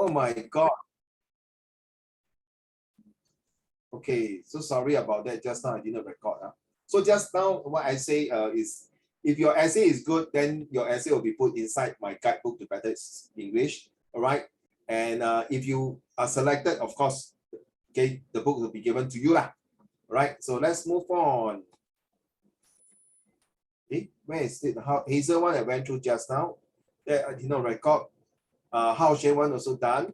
Oh my God. Okay, so sorry about that. Just now I didn't record. So just now what I say is, if your essay is good, then your essay will be put inside my guidebook to better English. All right. And if you are selected, of course, okay, the book will be given to you lah. Right. So let's move on. Okay, where is it? How Hazel one I went through just now. That I did not record. How Shen one also done.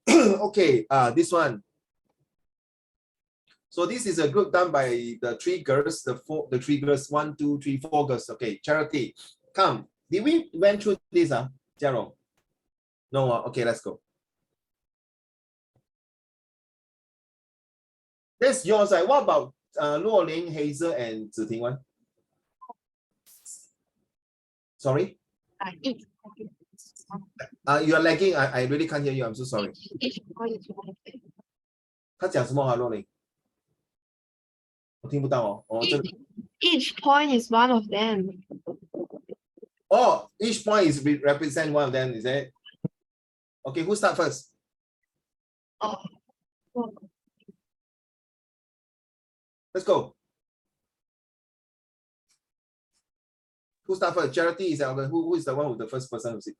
Okay. This one. So this is a group done by the three girls, the three girls, 1, 2, 3, 4 girls. Okay, Charity, come. Did we went through this, Gerald? No, okay, let's go. That's yours. What about Luo Ling, Hazel, and Ziting one? Sorry? You are lagging. I really can't hear you. I'm so sorry. 他讲什么啊，洛琳？我听不到哦。哦，这个。Each point is one of them. Oh, each point is represent one of them, is it? Okay, who start first? Oh. Let's go. Who start first? Charity is who is the one with the first person who sit?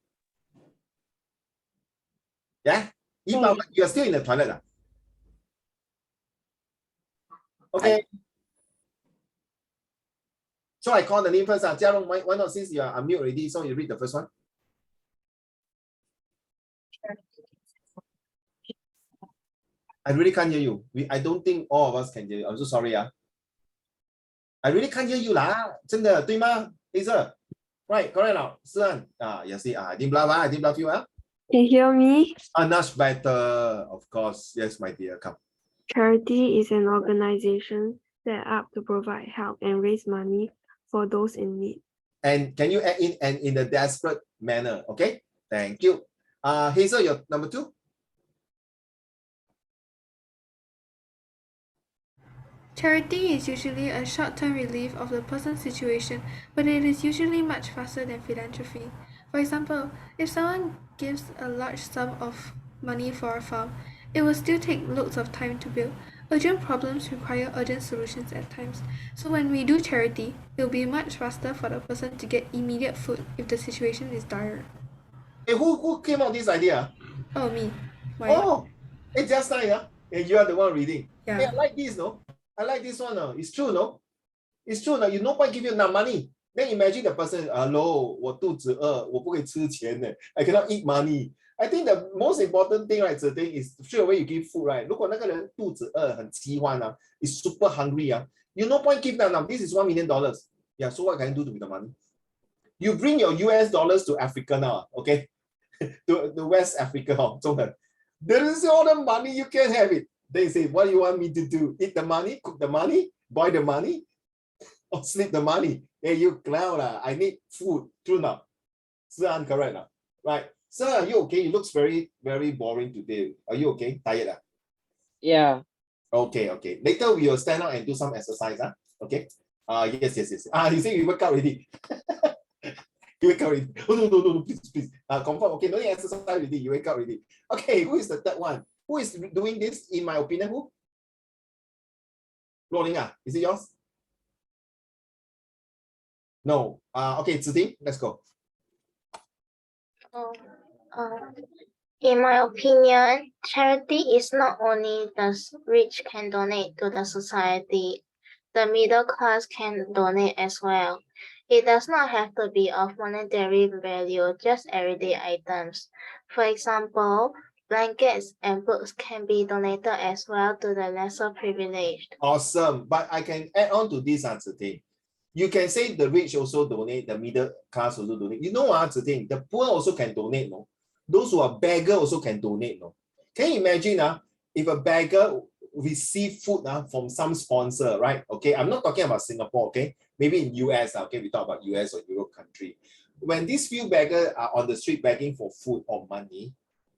Yeah? You are still in the toilet. Okay. So I call the name first. Jiarong, why not, since you are unmute already, so you read the first one? I really can't hear you. I don't think all of us can hear you. I'm so sorry. I really can't hear you lah. 真的对吗 Hazel? Right, correct now. You see, I didn't bluff you. Can you hear me? Much better, of course. Yes, my dear, come. Charity is an organization set up to provide help and raise money for those in need. And can you add in and in a desperate manner? Okay, thank you. Hazel, your number 2. Charity is usually a short-term relief of the person's situation, but it is usually much faster than philanthropy. For example, if someone gives a large sum of money for a farm, it will still take loads of time to build. Urgent problems require urgent solutions at times. So when we do charity, it will be much faster for the person to get immediate food if the situation is dire. Hey, who came up with this idea? Oh, me. Why? Oh, it's just like and you are the one reading. Yeah. Hey, I like this, no? I like this one. It's true, no? It's true, no? You no point give you enough money. Then imagine the person, hello, 我肚子饿，我不可以吃钱呢 I cannot eat money. I think the most important thing, right, thing is straight away you give food, right? 如果那个人肚子饿，很饥荒is super hungry, you no point give them. This is $1 million. Yeah, so what can you do with the money? You bring your US dollars to Africa now, okay? to West Africa, there is all the money, you can have it. They say, what do you want me to do? Eat the money, cook the money, buy the money, or sleep the money? Hey, you clown, I need food. True now. Sir, correct now. Right. Sir, are you okay? You looks very, very boring today. Are you okay? Tired? Yeah. Okay. Later we will stand up and do some exercise. Okay. Yes. You say you wake up already. You wake up already. Oh, no, please. Confirm. Okay, no need exercise already. You wake up already. Okay, who is the third one? Who is doing this, in my opinion? Who? Rolling, is it yours? No. Okay, Ziting, let's go. In my opinion, charity is not only the rich can donate to the society, the middle class can donate as well. It does not have to be of monetary value, just everyday items. For example, blankets and books can be donated as well to the lesser privileged. Awesome. But I can add on to this, Ziting. You can say the rich also donate, the middle class also donate. You know what, Ziting, the poor also can donate, no? Those who are beggar also can donate, no? Can you imagine if a beggar receive food from some sponsor, right? Okay, I'm not talking about Singapore, okay? Maybe in US, okay, we talk about US or Europe country. When these few beggars are on the street begging for food or money,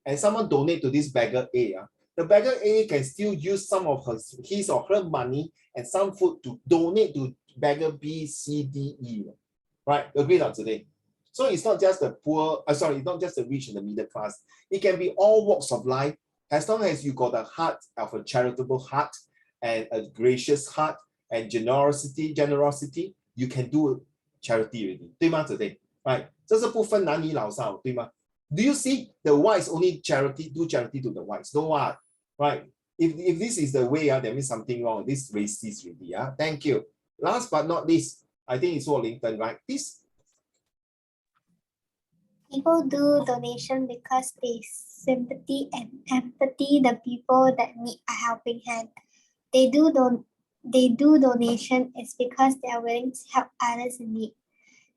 and someone donate to this beggar A, the beggar A can still use some of his or her money and some food to donate to beggar B, C, D, E. Right? Agree not today? So it's not just the poor, sorry, it's not just the rich and the middle class. It can be all walks of life. As long as you got a heart of a charitable heart and a gracious heart and generosity, you can do charity already. 对吗？子弟 Right. 这是不分男女老少，对吗？ Do you see the whites only do charity to the whites? No what? Right. If this is the way, that means something wrong. This racist already. Thank you. Last but not least, I think it's all Lincoln, right? This. People do donation because they sympathy and empathy the people that need a helping hand. They do donation is because they are willing to help others in need.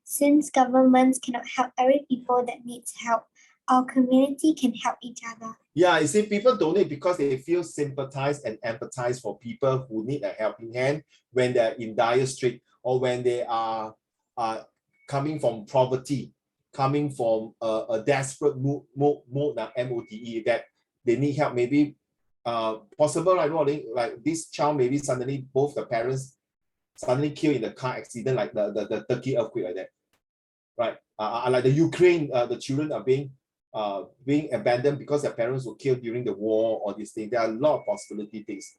Since governments cannot help every people that needs help, our community can help each other. Yeah, you see, people donate because they feel sympathize and empathize for people who need a helping hand when they're in dire strait or when they are coming from poverty, coming from a desperate mode, MODE, that they need help. Maybe possible, like this child, maybe suddenly both the parents suddenly killed in the car accident, like the Turkey earthquake, like that, right? Like the Ukraine, the children are being abandoned because their parents were killed during the war or this thing. There are a lot of possibility things.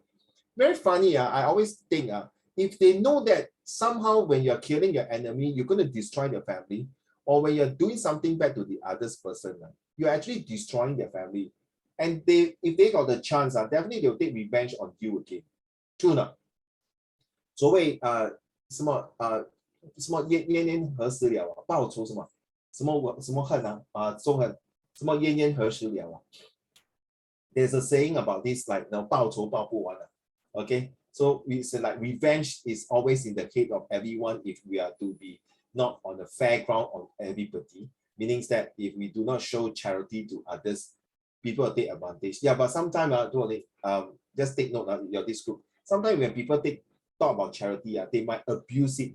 Very funny. I always think if they know that somehow when you're killing your enemy, you're going to destroy their family, or when you're doing something bad to the other person, you're actually destroying their family. And if they got the chance, definitely they'll take revenge on you again. True not? 所谓什么冤冤何时了啊？报仇什么恨啊？中恨什么冤冤何时了啊？ There's a saying about this, like 报仇报不完啊。Okay, so we say like revenge is always in the head of everyone if we are to be not on the fair ground on everybody. Meaning that if we do not show charity to others, people will take advantage. Yeah, but sometimes just take note of this group. Sometimes when people talk about charity, they might abuse it.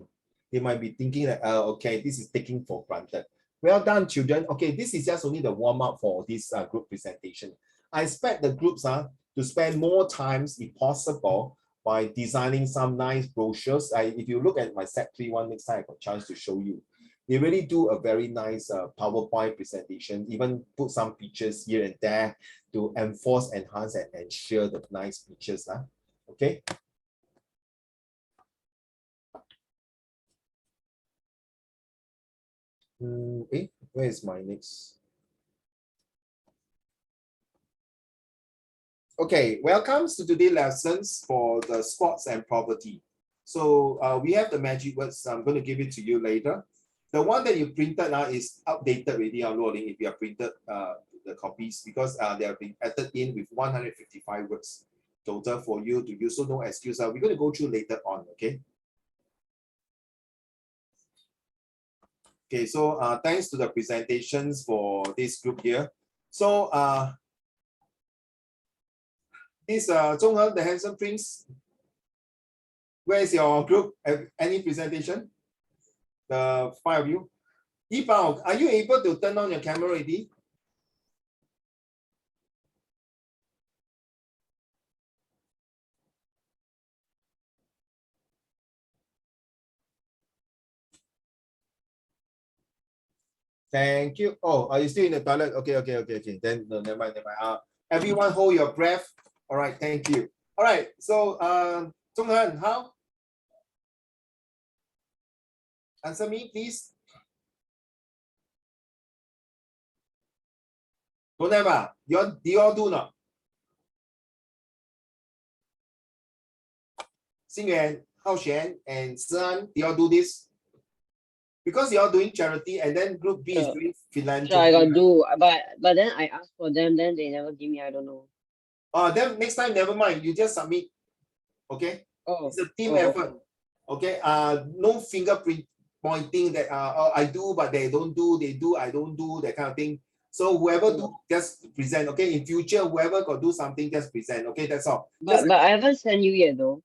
They might be thinking that, okay, this is taking for granted. Well done, children. Okay, this is just only the warm-up for this group presentation. I expect the groups to spend more times, if possible, by designing some nice brochures. If you look at my Sec3 one, next time I got a chance to show you. They really do a very nice PowerPoint presentation, even put some pictures here and there to enforce, enhance, and ensure the nice pictures. Okay. Where is my next? Okay, welcome to today's lessons for the sports and poverty. So we have the magic words. I'm going to give it to you later. The one that you printed is outdated already downloading if you have printed the copies, because they have been added in with 155 words total for you to use, so no excuse. We're going to go through later on, okay? Okay, so thanks to the presentations for this group here. So this Zhonghe, the handsome prince, where is your group? Have any presentation? The 5 of you. Yibao, are you able to turn on your camera already? Thank you. Oh, are you still in the toilet? Okay. Then no, never mind. Everyone hold your breath. All right, thank you. All right, so Zhonghe, how? Answer me, please. Don't have. Do you all do not? Xingyuan, Haoxuan, and Sian, do you all do this? Because you are doing charity and then group B is doing philanthropy. So I got do, but then I asked for them, then they never give me, I don't know. Then next time, never mind. You just submit. Okay? Oh. It's a team effort. Okay? No fingerprint pointing that I do, but they don't do, they do, I don't do, that kind of thing. So whoever do, just present. Okay? In future, whoever got do something, just present. Okay? That's all. But I haven't sent you yet though.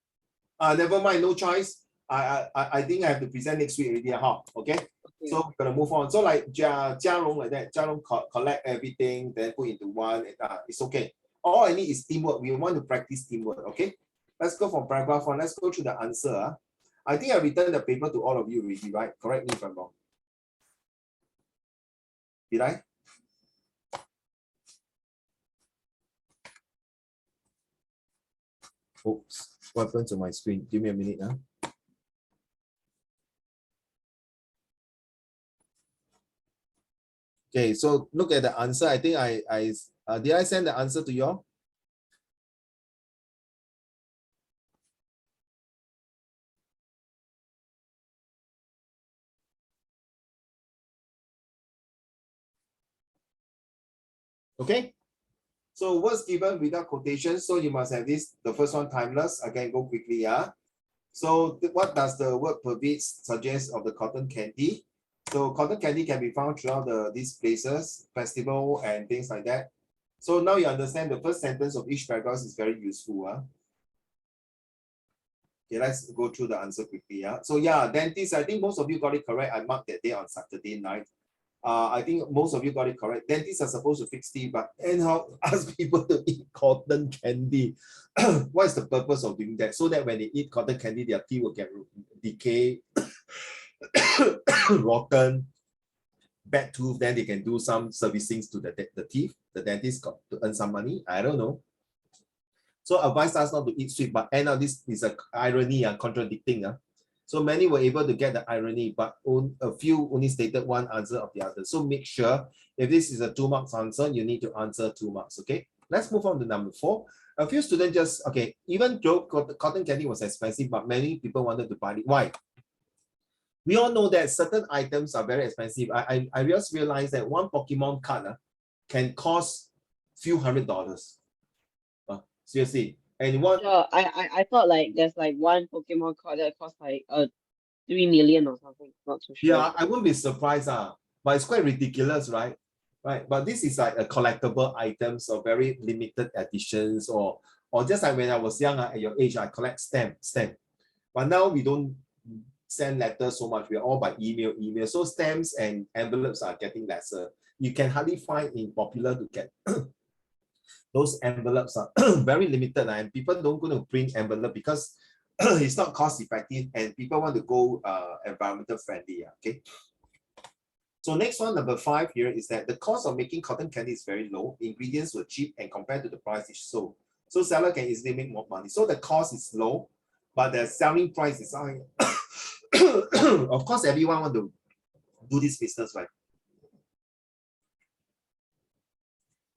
Never mind, no choice. I think I have to present next week already. Okay? So we're gonna move on. So like Jiarong like that, Jiarong collect everything, then put into one. It's okay. All I need is teamwork. We want to practice teamwork. Okay? Let's go from paragraph 1. Let's go through the answer. I think I returned the paper to all of you already, right? Correct me if I'm wrong. Did I? Oops, what happened to my screen? Give me a minute now. Okay, so look at the answer. I think did I send the answer to you all? Okay. So words given without quotation. So you must have this. The first one, timeless. I can go quickly. Yeah. So what does the word pervade suggest of the cotton candy? So cotton candy can be found throughout these places, festival and things like that. So now you understand the first sentence of each paragraph is very useful. Okay, let's go through the answer quickly. So yeah, dentist, I think most of you got it correct. I marked that day on Saturday night. I think most of you got it correct. Dentists are supposed to fix teeth, but anyhow, ask people to eat cotton candy. What is the purpose of doing that? So that when they eat cotton candy, their teeth will get decay, rotten, bad tooth, then they can do some servicings to the teeth. The dentist got to earn some money. I don't know. So advise us not to eat sweet, but end up this is a irony and contradicting. So many were able to get the irony, but a few only stated one answer of the other. So make sure if this is a 2 marks answer, you need to answer 2 marks. Okay, let's move on to number 4. A few students just, okay, even though cotton candy was expensive, but many people wanted to buy it. Why? We all know that certain items are very expensive. I just realized that one Pokemon card can cost few $100s. Seriously. And one, Yeah, I thought like there's like one Pokemon card that costs like 3 million or something. Not too sure. yeah, I wouldn't be surprised, but it's quite ridiculous, right? Right. But this is like a collectible items or very limited editions, or just like when I was young, at your age, I collect stamp. But now we don't send letters so much. We're all by email. So stamps and envelopes are getting lesser. You can hardly find in popular to get those envelopes are very limited, and people don't go to print envelope because it's not cost effective and people want to go environmental friendly. Okay. So next one, number 5 here, is that the cost of making cotton candy is very low. Ingredients were cheap and compared to the price is sold. So seller can easily make more money. So the cost is low, but the selling price is high. Of course, everyone want to do this business, right?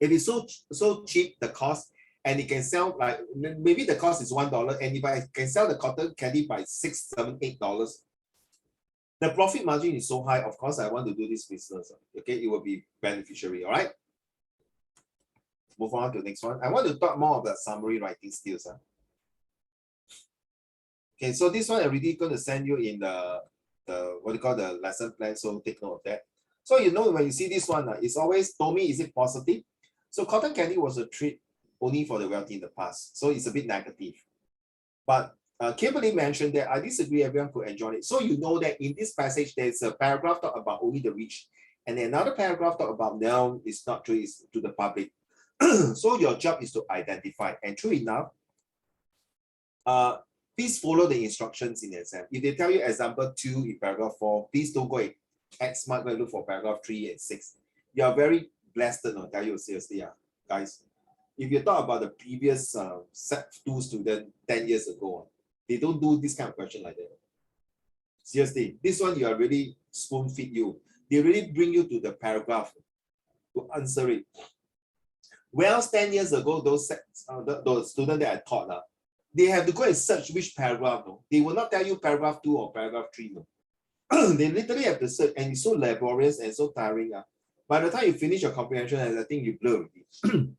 If it's so cheap, the cost, and it can sell like, maybe the cost is $1, and if I can sell the cotton candy by $6, $7, $8, the profit margin is so high. Of course, I want to do this business. Okay, it will be beneficiary. All right. Move on to the next one. I want to talk more about summary writing skills. Okay, so this one I'm really going to send you in the what do you call the lesson plan. So take note of that. So you know when you see this one, it's always told me, is it positive? So cotton candy was a treat only for the wealthy in the past. So it's a bit negative. But Kimberly mentioned that I disagree, everyone could enjoy it. So you know that in this passage, there's a paragraph talk about only the rich. And another paragraph talk about now it's not true, it's to the public. So your job is to identify. And true enough, please follow the instructions in the exam. If they tell you example 2 in paragraph 4, please don't go and act smart, go and look for paragraph 3 and 6. You are very blessed, no, tell you seriously, guys. If you talk about the previous set 2 student 10 years ago, they don't do this kind of question like that. Seriously, this one you are really spoon feed you. They really bring you to the paragraph to answer it. Well, 10 years ago, those students that I taught, they have to go and search which paragraph. No? They will not tell you paragraph 2 or paragraph 3. No? They literally have to search, and it's so laborious and so tiring. By the time you finish your comprehension, I think you blur already.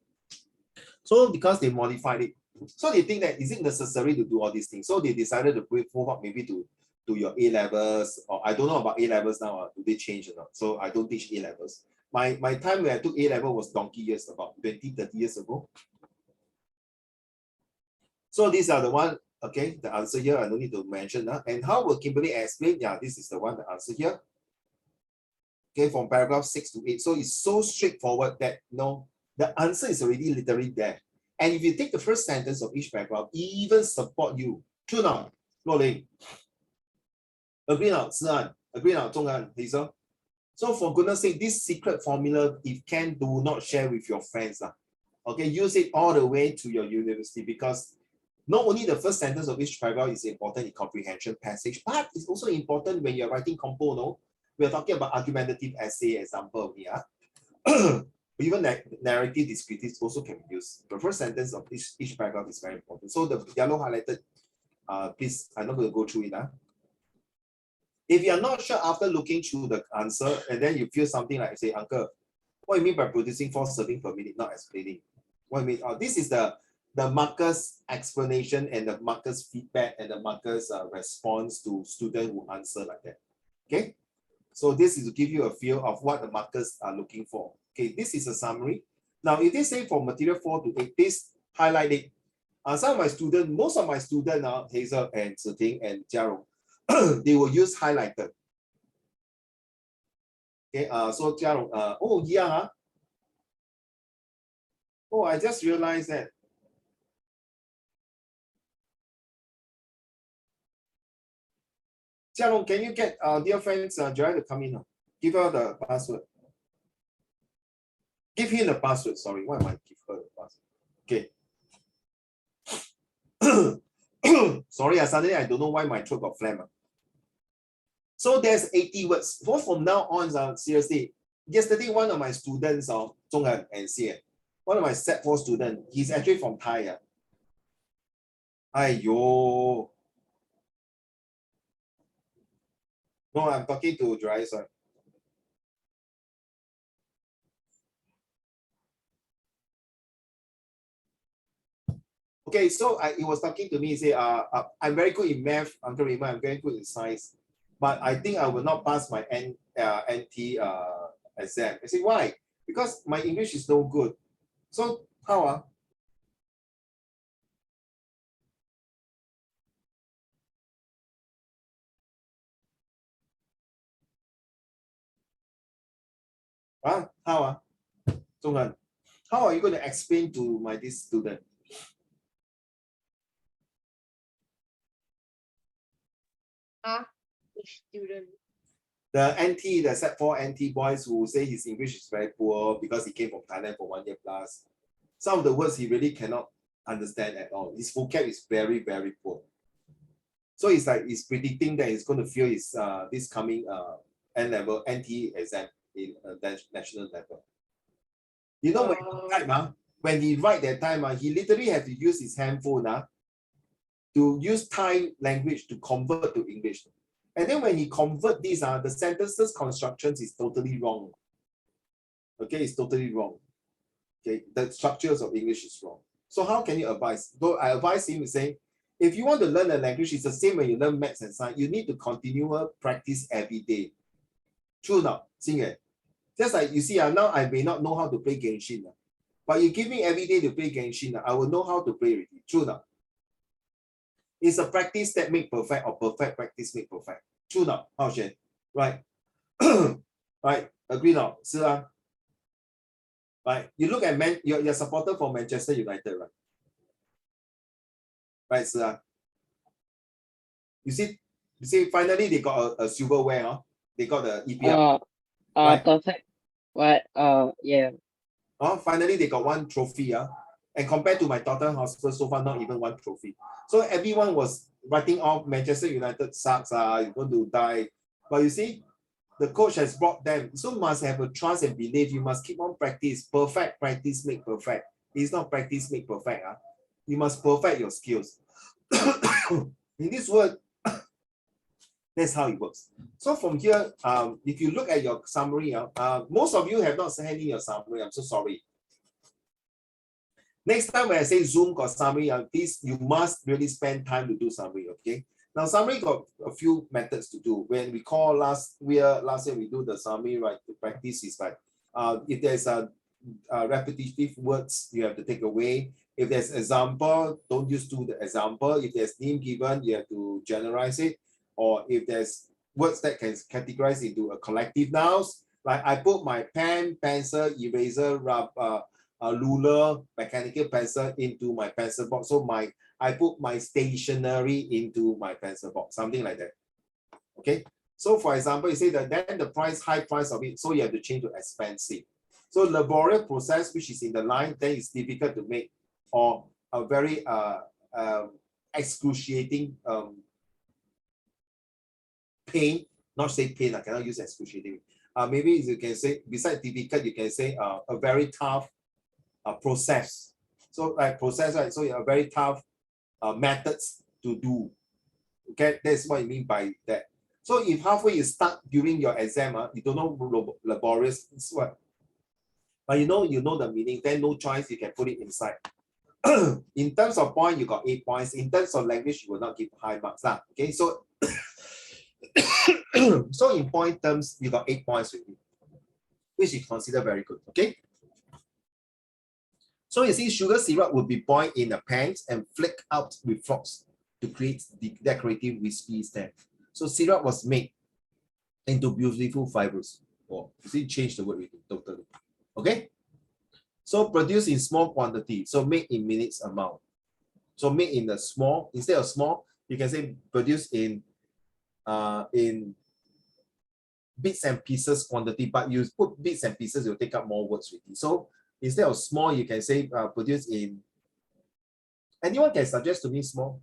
So because they modified it, so they think that is it necessary to do all these things? So they decided to move up maybe to your A levels, or I don't know about A levels now. Do they change or not? So I don't teach A levels. My time when I took A level was donkey years, about 20-30 years ago. So these are the one, okay, the answer here, I don't need to mention. And how will Kimberly explain? Yeah, this is the one, the answer here. Okay, from paragraph 6 to 8. So it's so straightforward that the answer is already literally there. And if you take the first sentence of each paragraph, even support you. True now, Lo Ling. Agree now, Si An. Agree now, Zhong An, Hazel. So for goodness sake, this secret formula, if can, do not share with your friends. Okay, use it all the way to your university, because not only the first sentence of each paragraph is important in comprehension passage, but it's also important when you're writing compo, no? We're talking about argumentative essay example here. Even narrative descriptive also can be used. The first sentence of each paragraph is very important. So the yellow highlighted, please, I'm not going to go through it. If you're not sure after looking through the answer, and then you feel something like, say, Uncle, what do you mean by producing 4 servings per minute, not explaining? What do you mean? This is the marker's explanation and the marker's feedback and the marker's response to students who answer like that. Okay? So this is to give you a feel of what the markers are looking for. Okay, this is a summary. Now, if they say for material 4 to 8, please highlight it. Some of my students, most of my students, Hazel and Ziting and Jiarong, they will use highlighter. Okay, so Jiarong, oh yeah, huh? Oh, I just realized that. Jiarong, can you get dear friends Joy to come in? Give her the password. Give him the password. Sorry, why am I give her the password? Okay. Sorry, suddenly I don't know why my throat got phlegm. So there's 80 words. So from now on, seriously, yesterday one of my students of Zhonghan and Xie, one of my set 4 students, he's actually from Thai. Aiyo. No, I'm talking to Dry, sorry. Okay, so he was talking to me, he said, I'm very good in math, Uncle Raymond, I'm very good in science, but I think I will not pass my NT exam. I said, why? Because my English is no good. So how? How? Zhonghan, how are you going to explain to this student? Which student? The NT, the set 4 NT boys who say his English is very poor because he came from Thailand for 1 year plus. Some of the words he really cannot understand at all. His vocab is very, very poor. So it's like he's predicting that he's going to fail his this coming N-level NT exam in national level. You know, when he write that time, he literally have to use his handphone to use Thai language to convert to English. And then when he convert these, the sentences constructions is totally wrong. Okay, it's totally wrong. Okay, the structures of English is wrong. So how can you advise? Though I advise him saying, if you want to learn a language, it's the same when you learn maths and science. You need to continue practice every day. True now, Xingye. Just like you see, now I may not know how to play Genshin, but you give me every day to play Genshin, I will know how to play already. True now. It's a practice that make perfect, or perfect practice make perfect. True now, Hao Xuan. Right. Right. Agree now. Right. You look at you're supporter for Manchester United, right? Right, sir. You see, finally they got a silverware, huh? They got the EPL. Right? Perfect. What? Yeah. Finally they got 1 trophy, and compared to my Tottenham Hotspur, so far not even 1 trophy. So everyone was writing off Manchester United sucks, you're going to die. But you see, the coach has brought them, so must have a trust and belief. You must keep on practice. Perfect practice make perfect. It's not practice make perfect. You must perfect your skills. In this word, that's how it works. So from here, if you look at your summary, most of you have not sent in your summary. I'm so sorry. Next time when I say Zoom got summary, please, you must really spend time to do summary, okay? Now, summary got a few methods to do. When we call last year we do the summary, right? The practice is like, if there's a repetitive words, you have to take away. If there's example, don't use to the example. If there's name given, you have to generalize it. Or if there's words that can categorize into a collective nouns, like I put my pen, pencil, eraser, rubber, ruler, mechanical pencil into my pencil box. So I put my stationery into my pencil box, something like that. Okay. So for example, you say that then the high price of it, so you have to change to expensive. So laborious process, which is in the line, then it's difficult to make, or a very excruciating pain, not say pain, I cannot use excruciating. Maybe you can say, besides difficult, you can say a very tough process. So like process, right? So a very tough methods to do. Okay, that's what I mean by that. So if halfway you start during your exam, you don't know laborious, it's what? But you know the meaning, then no choice, you can put it inside. In terms of point, you got 8 points. In terms of language, you will not give high marks. Okay, so so in point terms, you got 8 points with me, which you consider very good. Okay. So you see, sugar syrup will be boiled in a pan and flaked out with frogs to create the decorative wispy stem. So syrup was made into beautiful fibers. Oh, you see, change the word really totally. Okay. So produce in small quantity. So make in minutes amount. So make in the small, instead of small, you can say produce in bits and pieces quantity, but you put bits and pieces, you'll take up more words with you. So instead of small, you can say produce in, anyone can suggest to me small?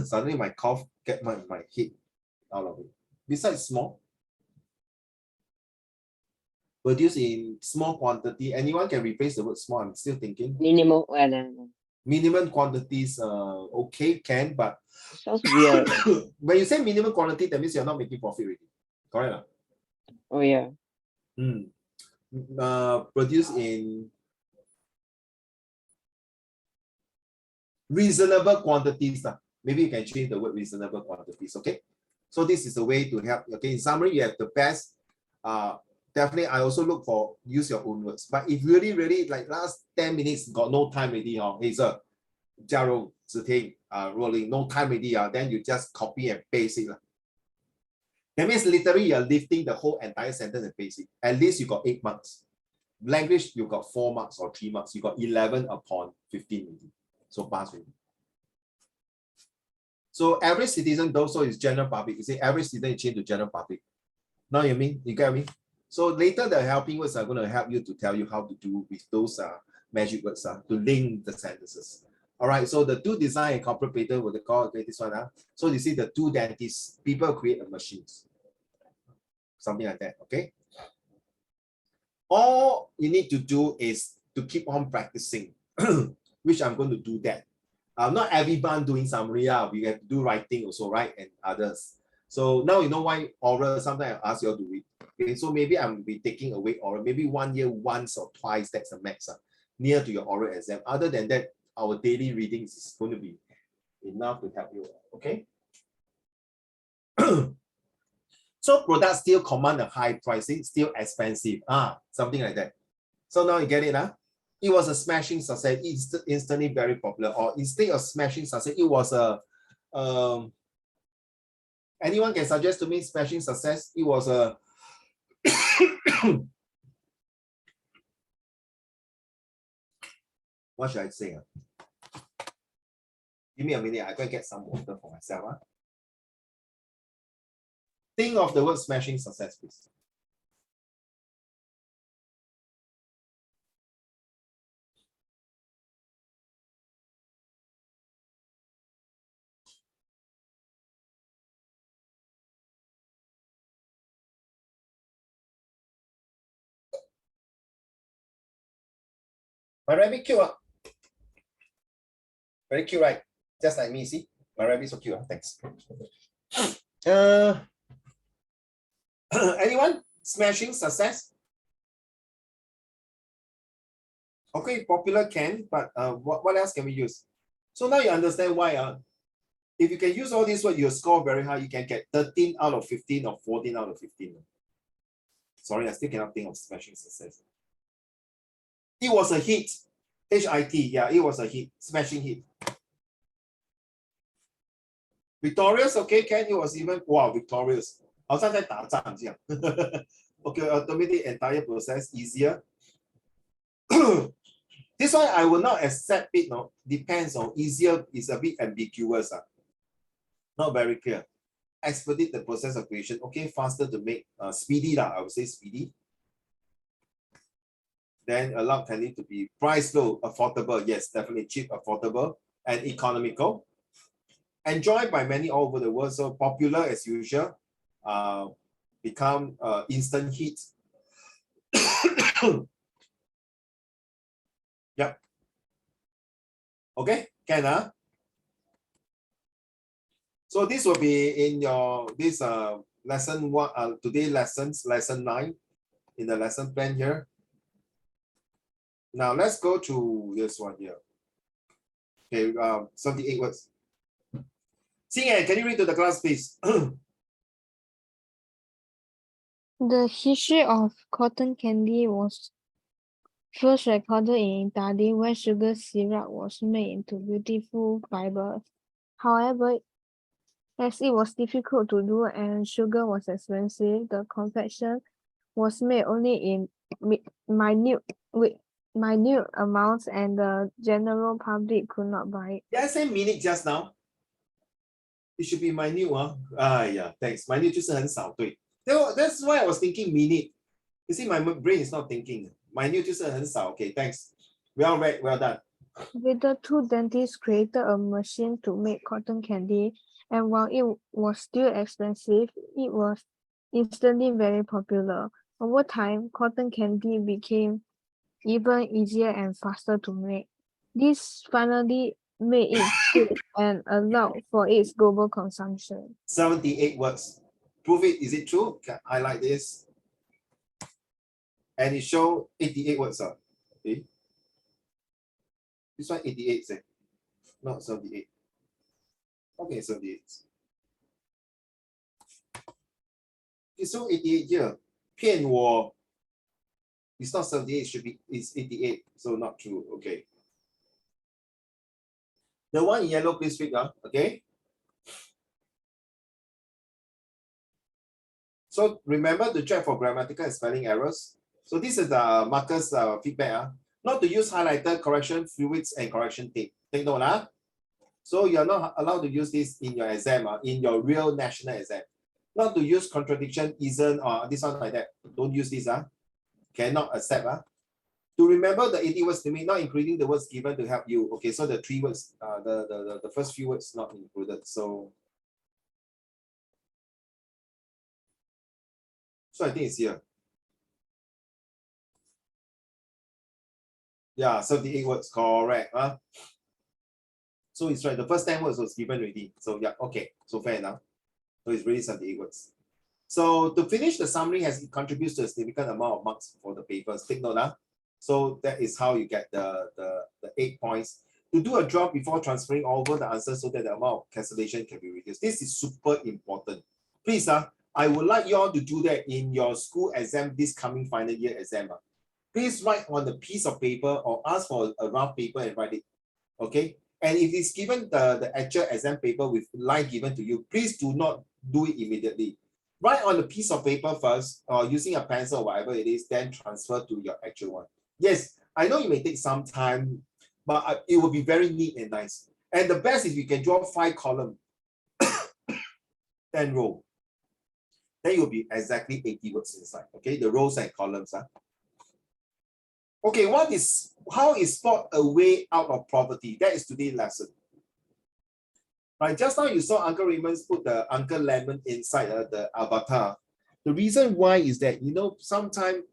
Suddenly my cough get my head out of it. Besides small, produce in small quantity. Anyone can replace the word small. I'm still thinking. Minimal. Minimum quantities, okay, can, but Sounds weird. when you say minimum quantity, that means you're not making profit already. Correct? Oh yeah. Produce in reasonable quantities. Maybe you can change the word reasonable quantities. Okay. So this is a way to help. Okay. In summary, you have the best. Definitely, I also look for use your own words. But if really like last 10 minutes got no time already, hey sir, Jiarong, Ziting, Rolling, no time already, then you just copy and paste it. That means literally you're lifting the whole entire sentence and paste it. At least you got 8 marks. Language, you got 4 marks or 3 marks. You got 11 upon 15 already. So pass already. So average citizen though, so is general public. You say average citizen change to general public. Now you get me? So later the helping words are going to help you to tell you how to do with those magic words to link the sentences. All right, so the two design and corporate paper will call this one. So you see the two dentists, people create a machines. Something like that, okay? All you need to do is to keep on practicing, which I'm going to do that. Not everyone doing summary, we have to do writing also, right? And others. So now you know why oral, sometimes I ask you all to read. Okay, so maybe I'm be taking away oral, maybe 1 year once or twice, that's a max, near to your oral exam. Other than that, our daily readings is going to be enough to help you, okay? So products still command a high pricing, still expensive, something like that. So now you get it, It was a smashing success, it's instantly very popular, or instead of smashing success, it was a, anyone can suggest to me smashing success? It was a what should I say? Give me a minute, I go and get some water for myself. Think of the word smashing success, please. My rabbit cute, very cute, right? Just like me, see? My rabbit so cute, thanks. Anyone? Smashing success? Okay, popular can, but what else can we use? So now you understand why if you can use all these words, you score very high, you can get 13 out of 15 or 14 out of 15. Sorry, I still cannot think of smashing success. It was a hit. HIT, yeah, it was a hit, smashing hit. Victorious, okay, Ken, it was even, wow, victorious. 好像在打仗这样。Okay, automate the entire process easier. This one I will not accept it, no. Depends on easier is a bit ambiguous. Not very clear. expedite the process of creation. Okay, faster to make, speedy lah, I would say speedy. Then allow candy to be priced low, affordable. Yes, definitely cheap, affordable, and economical. Enjoyed by many all over the world. So popular as usual. Become instant hit. Yep. Okay, can So this will be in your this lesson one, today lessons, lesson 9 in the lesson plan here. Now let's go to this one here. Okay, 78 words. Xing, can you read to the class, please? The history of cotton candy was first recorded in Italy, where sugar syrup was made into beautiful fibers. However, as it was difficult to do and sugar was expensive, the confection was made only in minute amounts, and the general public could not buy it. Did I say minute just now? It should be minute, yeah, thanks. Minute 就是很少，对。That's why I was thinking minute. You see, my brain is not thinking. Minute 就是很少. Okay, thanks. Well read, well done. Later, two dentists created a machine to make cotton candy, and while it was still expensive, it was instantly very popular. Over time, cotton candy became even easier and faster to make. This finally made it cheap and allowed for its global consumption. 78 words. Prove it. Is it true? Can I highlight this? And it show 88 words. Okay. This one 88, say. Not 78. Okay, 78. It's so 88 here. 骗我. It's not 78, it's 88. So not true. Okay. The one in yellow, please read, okay? So remember to check for grammatical and spelling errors. So this is the Marcus feedback. Not to use highlighter, correction fluids, and correction tape. Take note. So you're not allowed to use this in your exam, in your real national exam. Not to use contradiction, isn't, or this one like that. Don't use this. Cannot accept. To remember the 80 words limit, not including the words given to help you. Okay, so the 3 words, the first few words not included. So I think it's here. Yeah, 78 words, correct. So it's right. The first 10 words was given already. So yeah, okay. So fair enough. So it's really 78 words. So to finish the summary, it contributes to a significant amount of marks for the papers. Take note. So that is how you get the 8 points. To do a draft before transferring over the answers so that the amount of cancellation can be reduced. This is super important. Please, I would like you all to do that in your school exam, this coming final year exam. Please write on a piece of paper or ask for a rough paper and write it. Okay? And if it's given the actual exam paper with line given to you, please do not do it immediately. Write on a piece of paper first, or using a pencil or whatever it is, then transfer to your actual one. Yes, I know it may take some time, but it will be very neat and nice. And the best is you can draw 5 columns, 10 rows. Then it will be exactly 80 words inside. Okay, the rows and columns. Okay, how is sport a way out of poverty? That is today's lesson. Right, just now you saw Uncle Raymond put the Uncle Lemon inside the avatar. The reason why is that, sometimes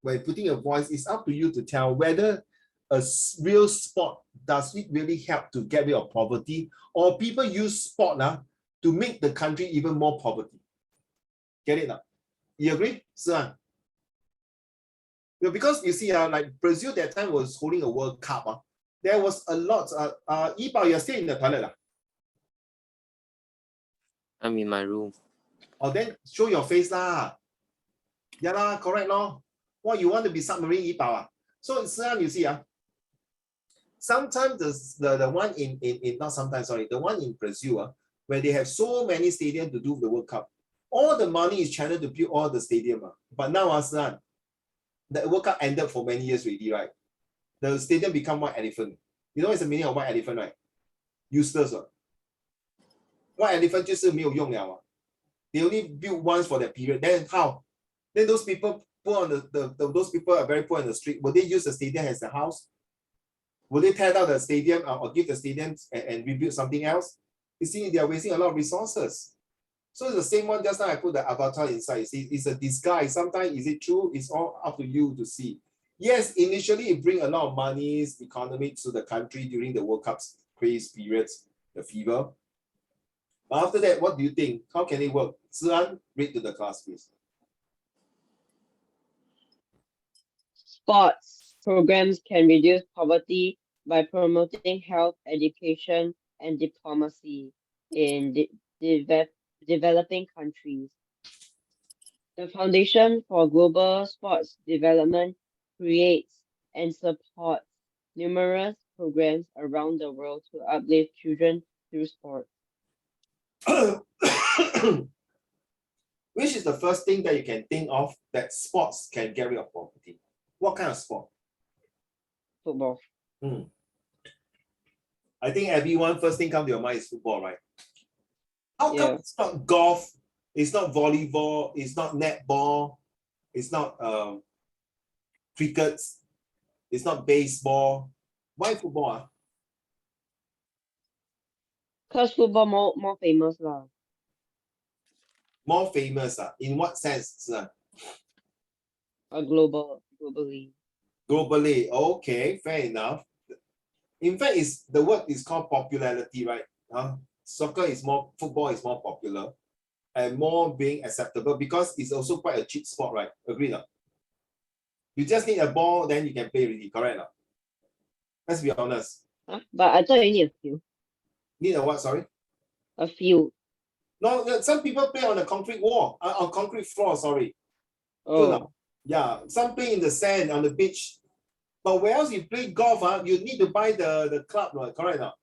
when putting a voice, it's up to you to tell whether a real sport, does it really help to get rid of poverty, or people use sport to make the country even more poverty. Get it now? You agree? Sir? Because you see, like Brazil that time was holding a World Cup. There was a lot. Yibao, you're still in the toilet. I'm in my room. Oh, then show your face lah. Yeah lah, correct no. What, you want to be submarine Yibao? So you see, sometimes the one not sometimes, sorry, the one in Brazil, where they have so many stadiums to do the World Cup, all the money is channeled to build all the stadium. But now, the World Cup ended for many years already, right? The stadium become white elephant. You know what's the meaning of white elephant, right? Useless. White elephant 就是没有用了。They only build once for that period. Then how? Then those people poor on those people are very poor in the street. Will they use the stadium as a house? Will they tear down the stadium or give the stadium and rebuild something else? You see, they are wasting a lot of resources. So it's the same one. Just now I put the avatar inside. You see, it's a disguise. Sometimes is it true? It's all up to you to see. Yes, initially it brings a lot of money, economy to the country during the World Cup's craze periods, the fever. But after that, what do you think? How can it work? Zian, read to the class, please. Sports programs can reduce poverty by promoting health, education, and diplomacy in developing countries. The Foundation for Global Sports Development creates and supports numerous programs around the world to uplift children through sport. Which is the first thing that you can think of that sports can get rid of poverty? What kind of sport? Football. I think everyone first thing come to your mind is football, right? How come Yeah. it's not golf? It's not volleyball. It's not netball. It's not cricket. It's not baseball. Why football? Because football more famous lah. More famous. In what sense? Globally. Globally. Okay, fair enough. In fact, the word is called popularity, right? Football is more popular and more being acceptable because it's also quite a cheap sport, right? Agree not? You just need a ball, then you can play really, correct not? Let's be honest. Huh? But I thought you need a few. Need a what, sorry? A few. No, some people play on a concrete wall, on concrete floor, sorry. Oh. Yeah, some play in the sand, on the beach. But where else you play golf, you need to buy the club, right? Correct not?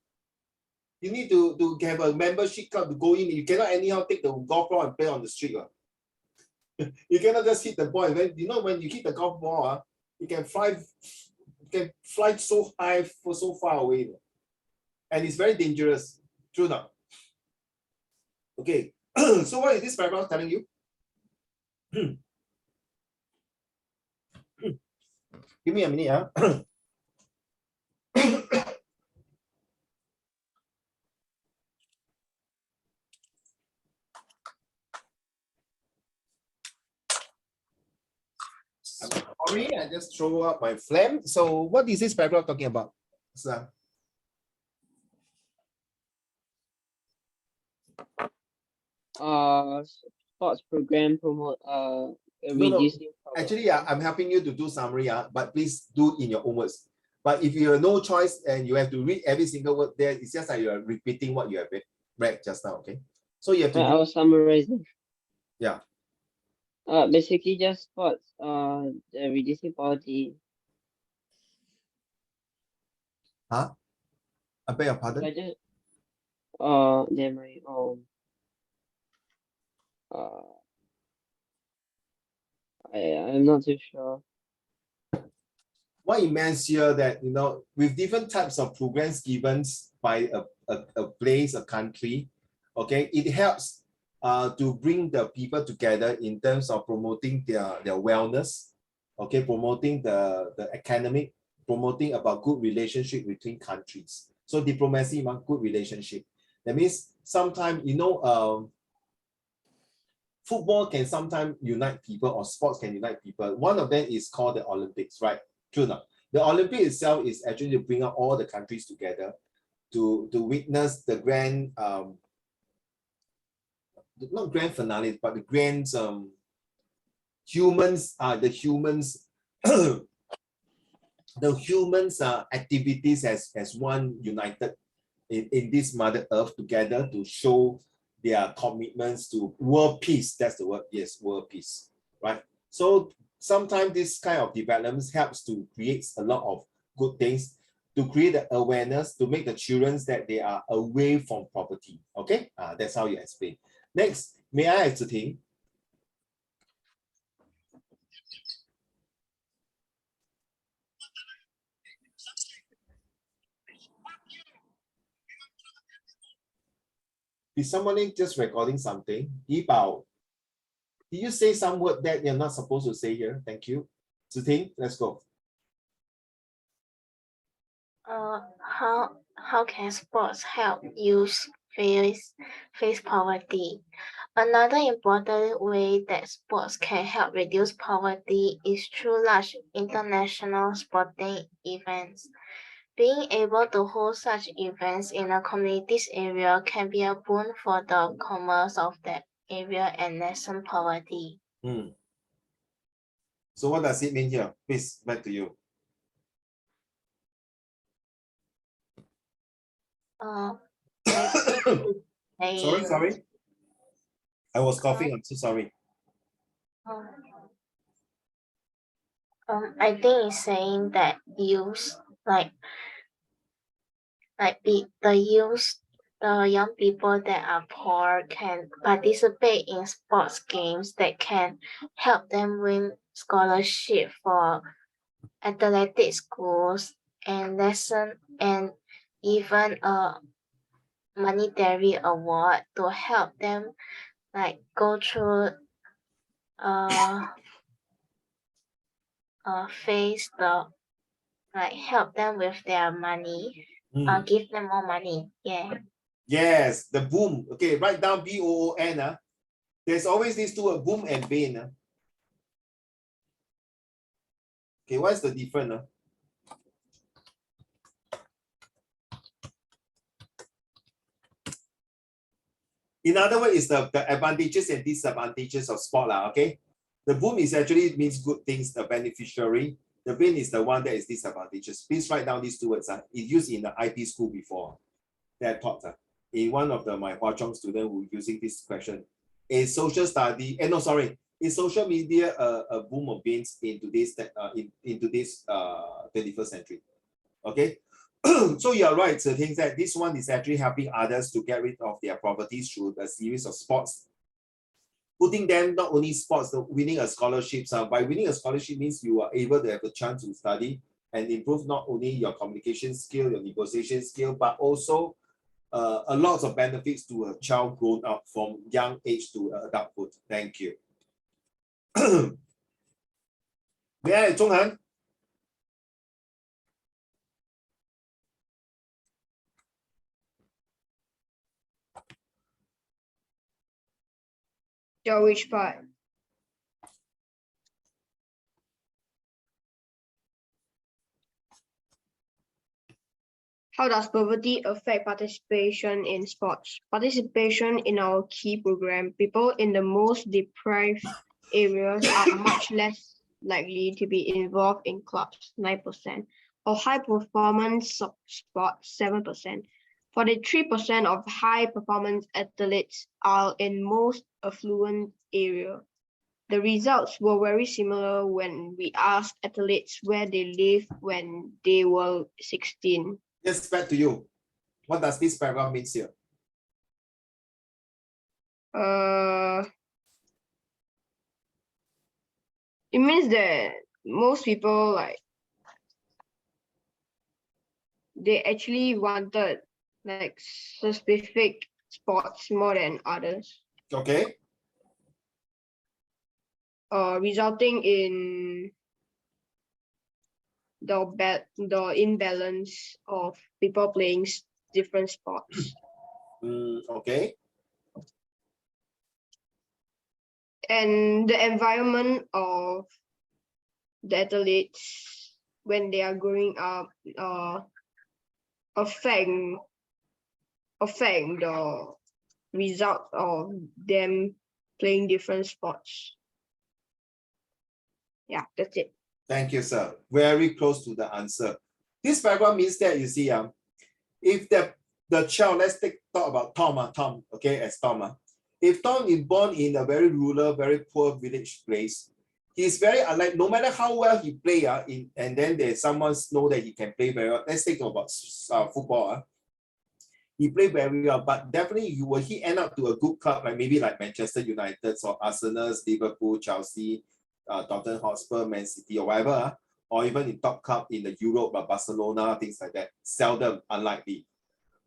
You need to have a membership club to go in. You cannot anyhow take the golf ball and play on the street. You cannot just hit the ball. When you hit the golf ball, you can fly so high for so far away. And it's very dangerous. True not? Okay. So what is this paragraph telling you? Give me a minute. I'm sorry, I just throw up my phlegm. So what is this paragraph talking about? Sports program promote reducing poverty. Actually, I'm helping you to do summary, but please do in your own words. But if you have no choice and you have to read every single word there, it's just like you are repeating what you have read just now, okay? So you have to I was summarizing. Yeah. Basically just sports, reducing poverty. Huh? I beg your pardon? I just never mind. I'm not too sure. What it means here that, with different types of programs given by a place, a country, okay, it helps to bring the people together in terms of promoting their wellness, okay, promoting the academic, promoting about good relationship between countries. So diplomacy means good relationship. That means sometimes, football can sometimes unite people, or sports can unite people. One of them is called the Olympics, right? True enough. The Olympic itself is actually to bring up all the countries together to witness the grand, not grand finale, but the grand the humans activities as one united in this Mother Earth together to show their commitments to world peace. That's the word, yes, world peace, right? So sometimes this kind of developments helps to create a lot of good things, to create the awareness, to make the children that they are away from poverty. Okay, that's how you explain. Next, may I ask Ting? Is someone just recording something? Yibao, did you say some word that you're not supposed to say here? Thank you. Ziting, let's go. How can sports help youth face poverty? Another important way that sports can help reduce poverty is through large international sporting events. Being able to hold such events in a community's area can be a boon for the commerce of that area and lessen poverty. So what does it mean here? Please, back to you. I think Sorry. I was coughing. I'm so sorry. I think it's saying that youth, the youth, the young people that are poor can participate in sports games that can help them win scholarship for athletic schools and even a monetary award to help them go through face the help them with their money, give them more money. Yeah. Yes, the boom. Okay, write down BOON. There's always these two, boom and bane. Okay, what's the difference? In other words, it's the advantages and disadvantages of sport. Okay. The boom is actually means good things, the beneficiary. The bane is the one that is disadvantageous. Please write down these two words. It's used in the IP school before. That taught. In one of my Hua Chong students who using this question. Is social study, is social media a boom or bane in today's 21st century? Okay. So you're right, so things that this one is actually helping others to get rid of their poverty through the series of sports. Putting them not only sports, winning a scholarship. By winning a scholarship means you are able to have a chance to study and improve not only your communication skill, your negotiation skill, but also a lot of benefits to a child grown up from young age to adulthood. Thank you. May I, Zhonghan? Which part? How does poverty affect participation in sports? Participation in our key program, people in the most deprived areas are much less likely to be involved in clubs, 9%, or high performance sports, 7%. 43% of high performance athletes are in most affluent area. The results were very similar when we asked athletes where they lived when they were 16. Yes, back to you. What does this paragraph mean here? It means that most people they actually wanted specific sports more than others. Okay. Resulting in the imbalance of people playing different sports. Okay. And the environment of the athletes when they are growing up affect the result of them playing different sports. Yeah, that's it. Thank you, sir. Very close to the answer. This paragraph means that you see, if the child, let's talk about Tom, okay, as Tom. If Tom is born in a very rural, very poor village place, he's very unlike, no matter how well he play, and then there's someone know that he can play very well. Let's think about football. He played very well, but definitely will he end up to a good club, maybe like Manchester United or Arsenal, Liverpool, Chelsea, Tottenham Hotspur, Man City, or whatever, or even in top club in the Europe, Barcelona, things like that. Seldom, unlikely.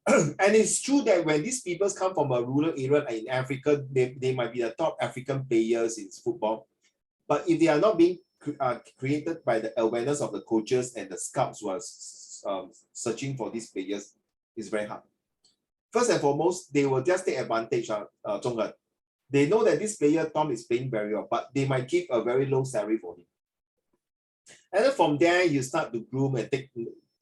And it's true that when these people come from a rural area in Africa, they might be the top African players in football. But if they are not being created by the awareness of the coaches and the scouts who are searching for these players, it's very hard. First and foremost, they will just take advantage of Zhonghan. They know that this player, Tom, is playing very well, but they might give a very low salary for him. And then from there, you start to groom and take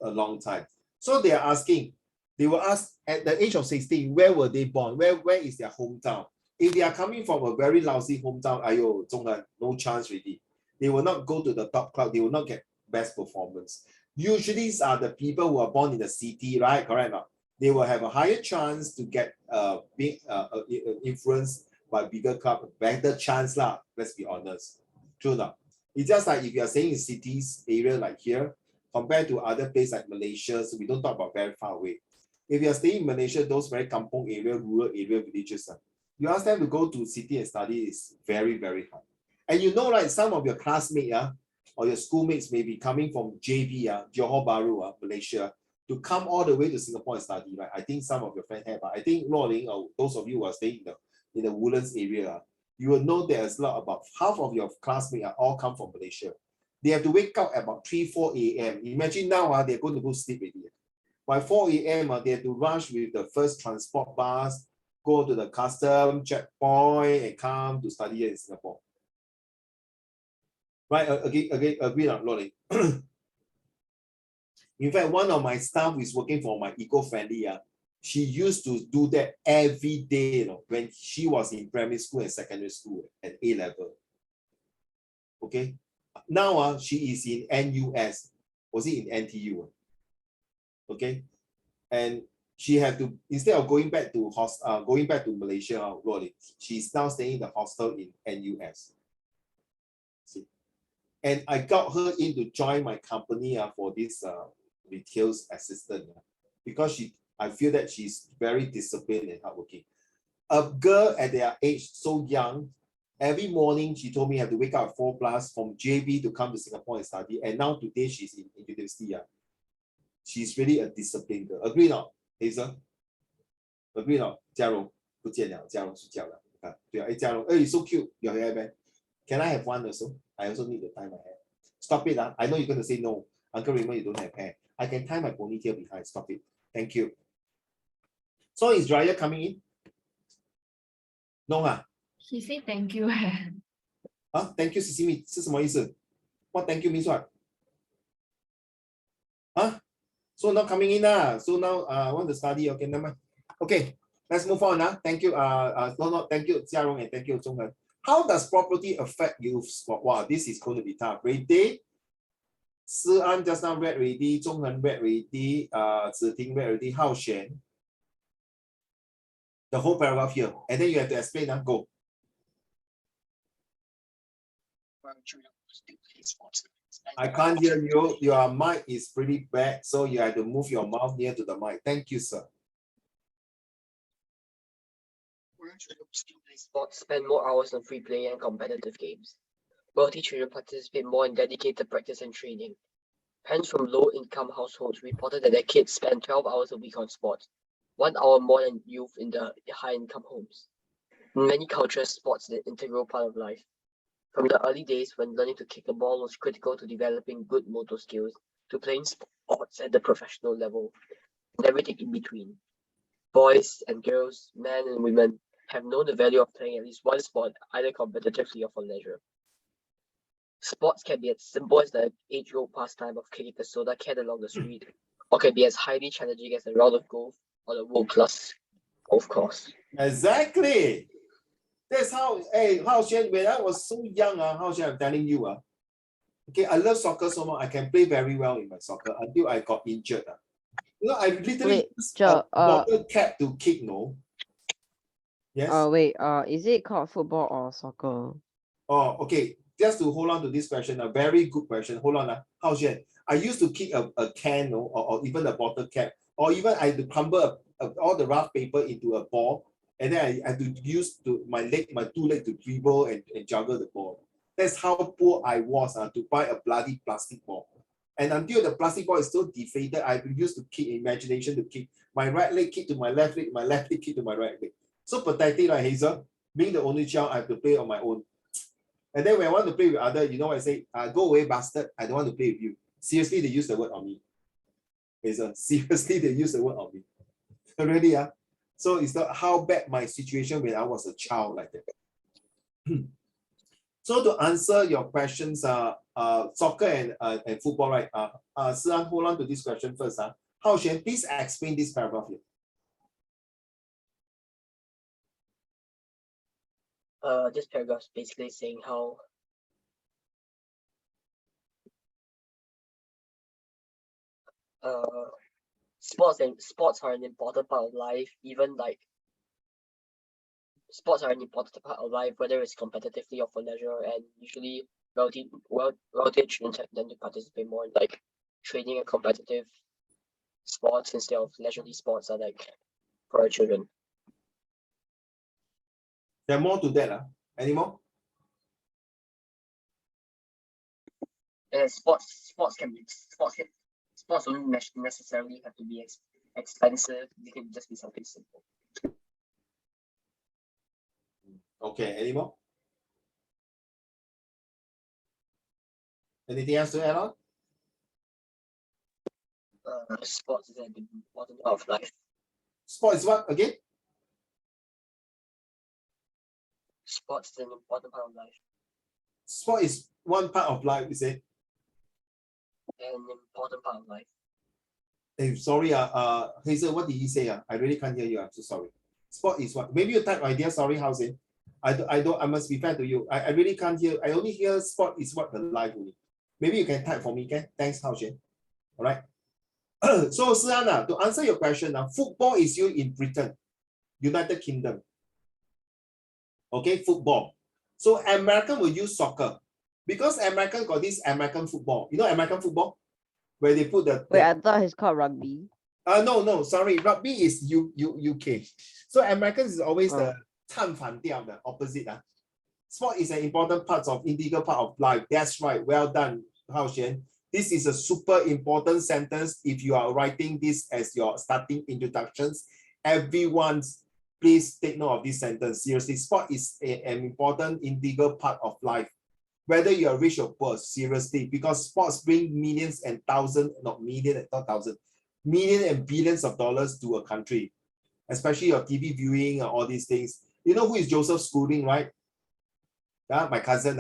a long time. So they are asking, they will ask at the age of 16, where were they born? Where is their hometown? If they are coming from a very lousy hometown, ayo, Zhonghan, no chance really. They will not go to the top club. They will not get best performance. Usually, these are the people who are born in the city, right? Correct or not? They will have a higher chance to get being influenced by bigger club, better chance lah. Let's be honest. True not? It's just like if you are staying in cities area like here, compared to other places like Malaysia, so we don't talk about very far away. If you are staying in Malaysia, those very kampong area, rural area, villages, you ask them to go to city and study is very, very hard. And you know, like some of your classmates or your schoolmates may be coming from JB, Johor Bahru, Malaysia, to come all the way to Singapore and study, right? I think some of your friends have. I think Loling, or those of you who are staying in the Woodlands area, you will know there's a lot, about half of your classmates are all come from Malaysia. They have to wake up at about 3, 4 a.m. Imagine now they're going to go sleep already. By 4 a.m., they have to rush with the first transport bus, go to the custom checkpoint and come to study here in Singapore. Right, agree on Loling. In fact, one of my staff is working for my eco-friendly. She used to do that every day, when she was in primary school and secondary school at A level. Okay. Now she is in NUS. Was it in NTU? Okay. And she had to, instead of going back to Malaysia, she's now staying in the hostel in NUS. See? And I got her in to join my company for this retail assistant because I feel that she's very disciplined and hardworking. A girl at their age, so young, every morning she told me I have to wake up at 4 plus from JB to come to Singapore and study. And now today she's in university. She's really a disciplined girl. Agree not, Hazel? Agree not? Jiarong, 不见了, Jiarong 睡觉了. 对啊, Jiarong, hey, so cute, your hairband. Can I have one also? I also need to tie my hair. Stop it. I know you're going to say no. Uncle Raymond, you don't have hair. I can tie my ponytail behind. Stop it. Thank you. So is dryer coming in? No, He said thank you. Thank you, Sisimi. 是什么意思? What thank you means what? So not coming in. So now I want to study. Okay, never mind. Okay, let's move on. Thank you. Thank you, Jiarong, and thank you, Zhonghan. How does property affect youth sport? Wow, this is going to be tough. Ready? Si An just now read already. Zhonghan read already. Ziting read already. Hao Xuan. The whole paragraph here. And then you have to explain. Go. I can't hear you. Your mic is pretty bad. So you have to move your mouth near to the mic. Thank you, sir. Sports spend more hours on free play and competitive games. Wealthy children participate more in dedicated practice and training. Parents from low-income households reported that their kids spend 12 hours a week on sports, 1 hour more than youth in the high-income homes. In many cultures, sports is an integral part of life. From the early days when learning to kick a ball was critical to developing good motor skills, to playing sports at the professional level, and everything in between. Boys and girls, men and women, have known the value of playing at least one sport, either competitively or for leisure. Sports can be as simple as the age-old pastime of kicking a soda can along the street, or can be as highly challenging as a round of golf or the world-class golf course. Exactly. That's how, hey, Hao Xuan, when I was so young, Hao Xuan, I'm telling you, okay, I love soccer so much. I can play very well in my soccer until I got injured. You know, I literally used a bottle cap to kick, no? Yes. Is it called football or soccer? Oh, okay. Just to hold on to this question, a very good question. Hold on, Hao Xuan. I used to kick a can, no, or even a bottle cap, or even I had to crumble all the rough paper into a ball, and then I had to use my two legs to dribble and juggle the ball. That's how poor I was to buy a bloody plastic ball. And until the plastic ball is so deflated, I used to kick imagination to kick. My right leg kick to my left leg, my left leg kick to my right leg. So pathetic, like Hazel. Being the only child, I have to play on my own. And then when I want to play with others, you know what I say? Go away, bastard. I don't want to play with you. Seriously, they use the word on me. Hazel, seriously, they use the word on me. Really, yeah. So it's not how bad my situation when I was a child like that. So to answer your questions, soccer and football, right? Sian, hold on to this question first. Hao Xuan, please explain this paragraph here. This paragraph is basically saying how sports are an important part of life, even like sports are an important part of life, whether it's competitively or for leisure, and usually wealthy children tend to participate more in like training and competitive sports instead of leisurely sports are like for our children. There's more to that. Any more? Sports don't necessarily have to be expensive. They can just be something simple. Okay, any more? Anything else to add on? Sports is an important part of life. Sport is what again? Sports is an important part of life. Sport is one part of life, you say? An important part of life. Hey, sorry, Hazel, what did he say? I really can't hear you. I'm so sorry. Sport is what? Maybe you type idea. Sorry, how's it? I must be fair to you. I really can't hear. I only hear sport is what the life only. Maybe you can type for me, okay? Thanks, Hao Xuan. All right. So, Sian, to answer your question, football is used in Britain, United Kingdom. Okay, football. So American will use soccer because American got this American football. You know American football, where they put the. Wait, I thought it's called rugby. No, sorry. Rugby is UK. So Americans is always the 唱反调, the opposite. Sport is an important part of integral part of life. That's right. Well done, Hao Xuan. This is a super important sentence. If you are writing this as your starting introductions, everyone, please take note of this sentence. Seriously, sport is an important integral part of life. Whether you are rich or poor, seriously, because sports bring millions and thousands, not million, not thousand, millions and billions of dollars to a country, especially your TV viewing and all these things. You know who is Joseph Schooling, right? My cousin.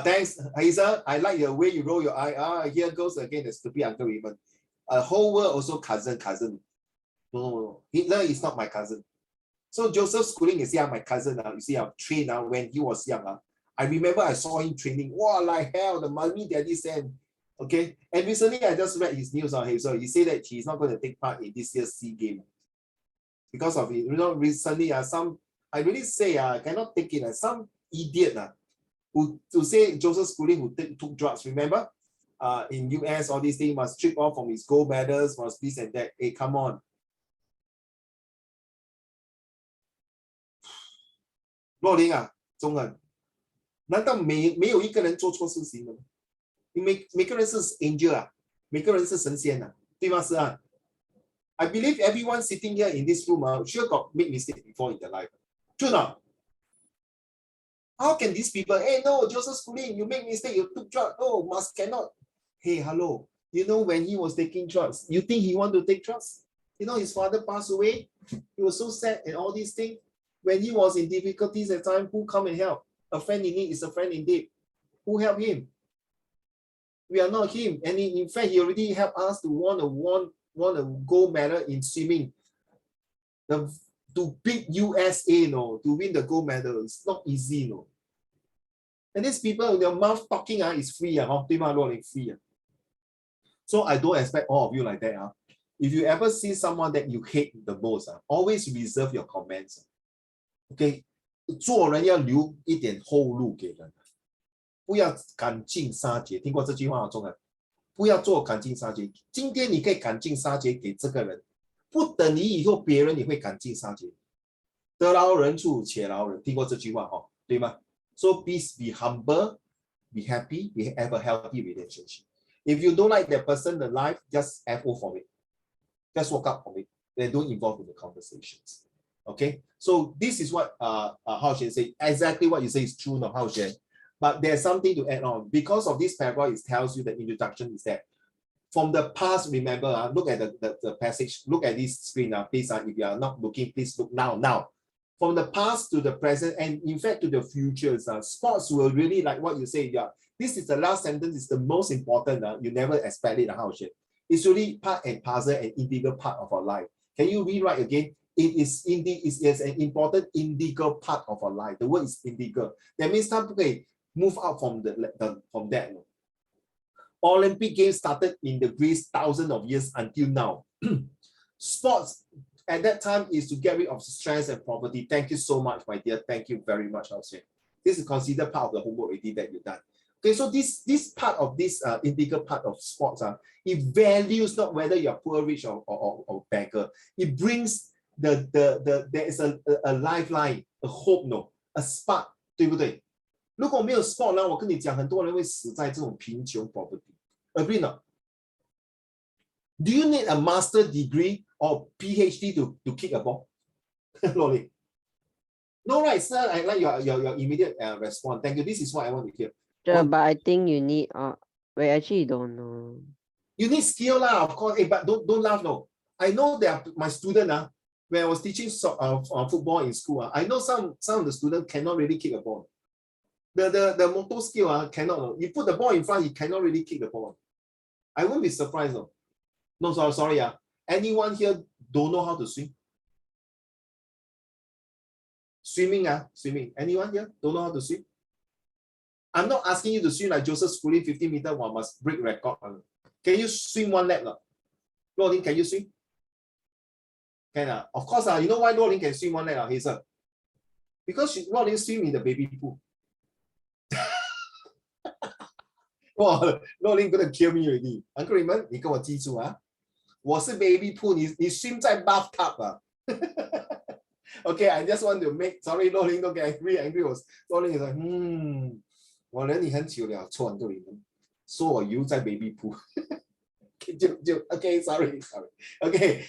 Thanks, Hazel. I like the way you roll your eye. Here goes again the stupid Uncle Raymond. A whole world also cousin. No. Hitler is not my cousin. So Joseph Schooling is my cousin. You see, I've trained when he was young. I remember I saw him training. Wow, like hell, the money daddy sent. Okay. And recently I just read his news on Hazel. He said that he's not going to take part in this year's SEA Games. Because of it. Recently, I really say I cannot take it. Some idiot who to say Joseph Schooling who took drugs, remember? In US, all these things must strip off from his gold medals, must this and that. Hey, come on. 若琳中恩，难道没有一个人做错事情吗？每个人是 angel 每个人是神仙对吗？是I believe everyone sitting here in this room sure got make mistake before in their life. True not? How can these people, hey, no, Joseph Schooling, you make mistake, you took drugs. Oh, cannot. Hey, hello. You know, when he was taking drugs, you think he want to take drugs? You know, his father passed away. He was so sad and all these things. When he was in difficulties at time, who come and help? A friend in need is a friend indeed. Who helped him? We are not him. And in fact, he already helped us to won a gold medal in swimming. To beat USA, to win the gold medal, it's not easy, And these people, their mouth talking is free, free. So I don't expect all of you like that. If you ever see someone that you hate the most, always reserve your comments. Okay, 做人要留一点后路给人，不要赶尽杀绝。听过这句话好重要，不要做赶尽杀绝。今天你可以赶尽杀绝给这个人，不等于以后别人也会赶尽杀绝。得饶人处且饶人，听过这句话对吗？So please be humble, be happy, have a healthy relationship. If you don't like that person, the life, just FO from it. Just walk up from it. Then don't involve in the conversations. Okay, so this is what Hao Xuan say. Exactly what you say is true, no, Hao Xuan. But there's something to add on. Because of this paragraph, it tells you the introduction is that from the past, remember, look at the passage, look at this screen, please, if you are not looking, please look now. From the past to the present, and in fact to the futures, sports will really, like what you say, this is the last sentence, is the most important, you never expect it, Hao Xuan. It's really part and parcel and integral part of our life. Can you rewrite again? It is indeed an important integral part of our life. The word is integral. That means move out from from that. Olympic Games started in the Greece thousands of years until now. Sports at that time is to get rid of stress and poverty. Thank you so much, my dear. Thank you very much, Hao Xuan. This is considered part of the homework already that you've done. Okay, so this part of this integral part of sports, it values not whether you're poor, rich, or beggar. It brings there is a lifeline, a hope, no, a spark, 对不对？如果没有 sport 呢，我跟你讲，很多人会死在这种贫穷 poverty。Agree not? Do you need a master degree or PhD to kick a ball? Loli. No, right, sir. I like your immediate response. Thank you. This is what I want to hear. Sure, but I think you need wait, actually you don't know. You need skill lah, of course. Hey, but don't laugh, no. I know that my student, when I was teaching football in school, I know some of the students cannot really kick a ball. The motor skill cannot. You put the ball in front, he cannot really kick the ball. I won't be surprised. No, sorry. Anyone here don't know how to swim? Swimming. Anyone here don't know how to swim? I'm not asking you to swim like Joseph Schooling 50 meters, one must break record. Can you swim one lap? Rolling, can you swim? Can of course, you know why Rolling can swim one lap, Hazel? Because Rolling swim in the baby pool. Wow, Rolling gonna kill me already. Uncle Raymond, 你跟我记住啊，我是 baby pool，你 swim 在 bathtub 啊。Okay, I just want to make sorry, Rolling don't get angry. Was Rolling is like, 我忍你很久了，错很多人说我游在 baby pool。Okay, sorry. Okay,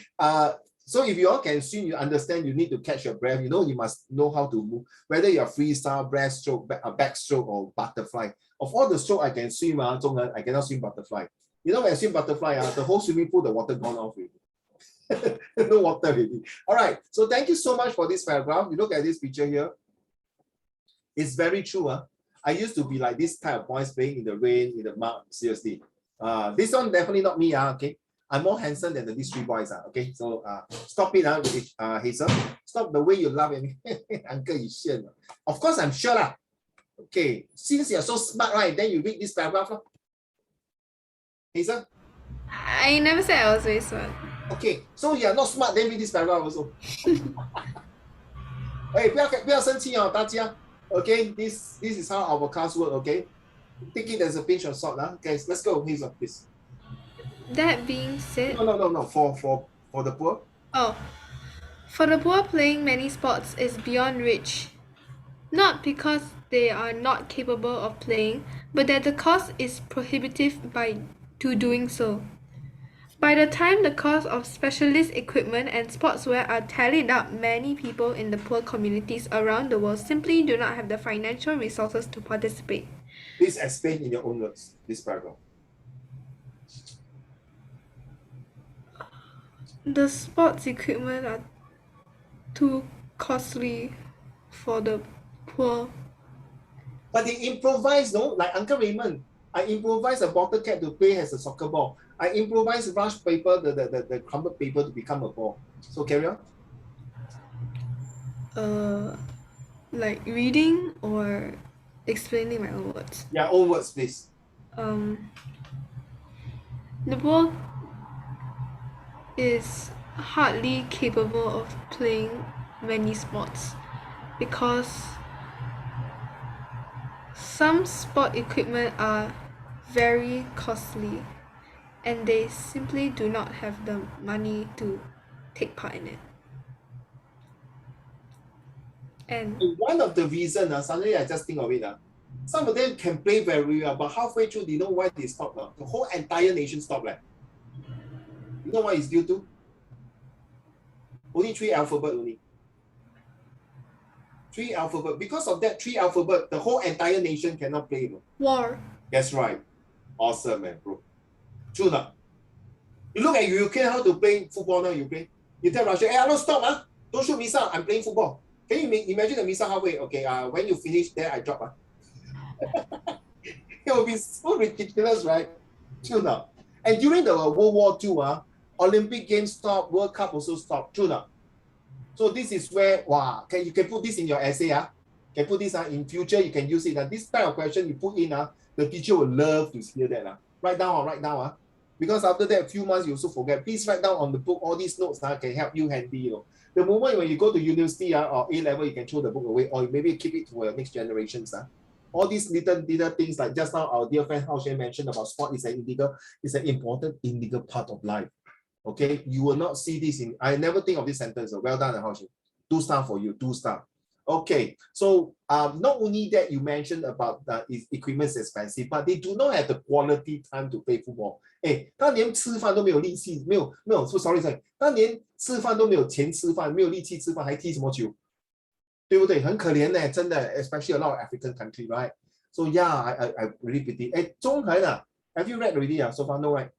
so if you all can swim, you understand you need to catch your breath. You know you must know how to move, whether you're freestyle, breaststroke, backstroke, or butterfly. Of all the stroke I can swim, I cannot swim butterfly. You know when I swim butterfly, the whole swimming pool, the water gone off already. No water already. All right, so thank you so much for this paragraph. You look at this picture here. It's very true. I used to be like this type of boys playing in the rain, in the mud, seriously. This one definitely not me, okay? I'm more handsome than these three boys, okay? So stop it, Hazel. Stop the way you laugh at me. Uncle Yishen. Of course, I'm sure. Okay, since you're so smart, right, then you read this paragraph. Hazel? I never said I was very smart. Okay, so you're not smart, then read this paragraph also. Hey, 不要生气哦，大家。Okay, this is how our class work, okay? Take it as a pinch of salt, guys. Let's go, Hazel, please. That being said... No. For the poor? Oh. For the poor, playing many sports is beyond reach. Not because they are not capable of playing, but that the cost is prohibitive to doing so. By the time the cost of specialist equipment and sportswear are tallied up, many people in the poor communities around the world simply do not have the financial resources to participate. Please explain in your own words this paragraph. The sports equipment are too costly for the poor. But they improvise, no? Like Uncle Raymond, I improvise a bottle cap to play as a soccer ball. I improvise rush paper, the crumbled paper to become a ball. So carry on. Like reading or explaining my own words? Yeah, own words, please. The poor is hardly capable of playing many sports because some sport equipment are very costly and they simply do not have the money to take part in it. And one of the reasons, suddenly I just think of it, Some of them can play very well, but halfway through, you know why they stop now? The whole entire nation stopped. You know why it's due to? Only 3 alphabet only. 3 alphabet. Because of that 3 alphabet, the whole entire nation cannot play. War. That's right. Awesome, man, bro. True now. You look at Ukraine, how to play football now, Ukraine. You tell Russia, hey, don't stop, huh? Don't shoot missile, I'm playing football. Can you imagine the missile halfway? Okay, when you finish, there I drop. It will be so ridiculous, right? True now. And during the World War II, Olympic Games stopped, World Cup also stopped. True now. So this is where, wow, you can put this in your essay. Can put this in future, you can use it. This type of question you put in, the teacher will love to hear that. Write down. Because after that, a few months, you also forget. Please write down on the book, all these notes can help you handy. The moment when you go to university or A-level, you can throw the book away, or maybe keep it for your next generations. All these little things, like just now our dear friend Hao Xuan mentioned about sport is an important integral part of life. Okay, you will not see this in, I never think of this sentence. Well done, Hao Xuan. 2 star for you, 2 star. Okay, so not only that you mentioned about equipment is expensive, but they do not have the quality time to play football. 他连吃饭都没有力气，没有 sorry， 他连吃饭都没有钱吃饭，没有力气吃饭，还踢什么球？对不对？很可怜呢，真的 ，especially a lot of African country, right? So yeah, I really pity. 中恒have you read already? So far, no, right?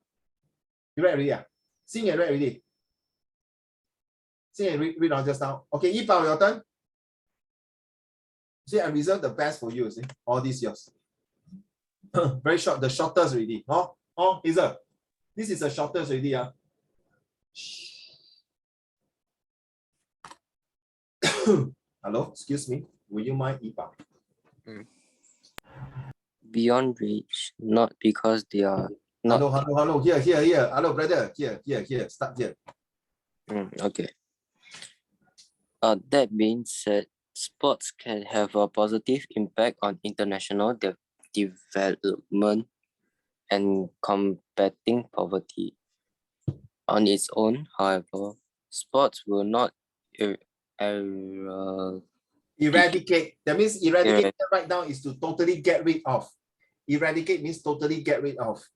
You read already? Sing and read already. Sing and read on just now. Okay, Yipao, your turn. See, I reserve the best for you. See, all these years. Very short, the shortest already. Hazel, this is the shortest already. Hello, excuse me. Will you mind, Yipao? Beyond reach, not because they are not. Hello. Here. Hello, brother. Here. Start here. Okay. That being said, sports can have a positive impact on international development and combating poverty. On its own, however, sports will not eradicate. That means eradicate right now is to totally get rid of. Eradicate means totally get rid of.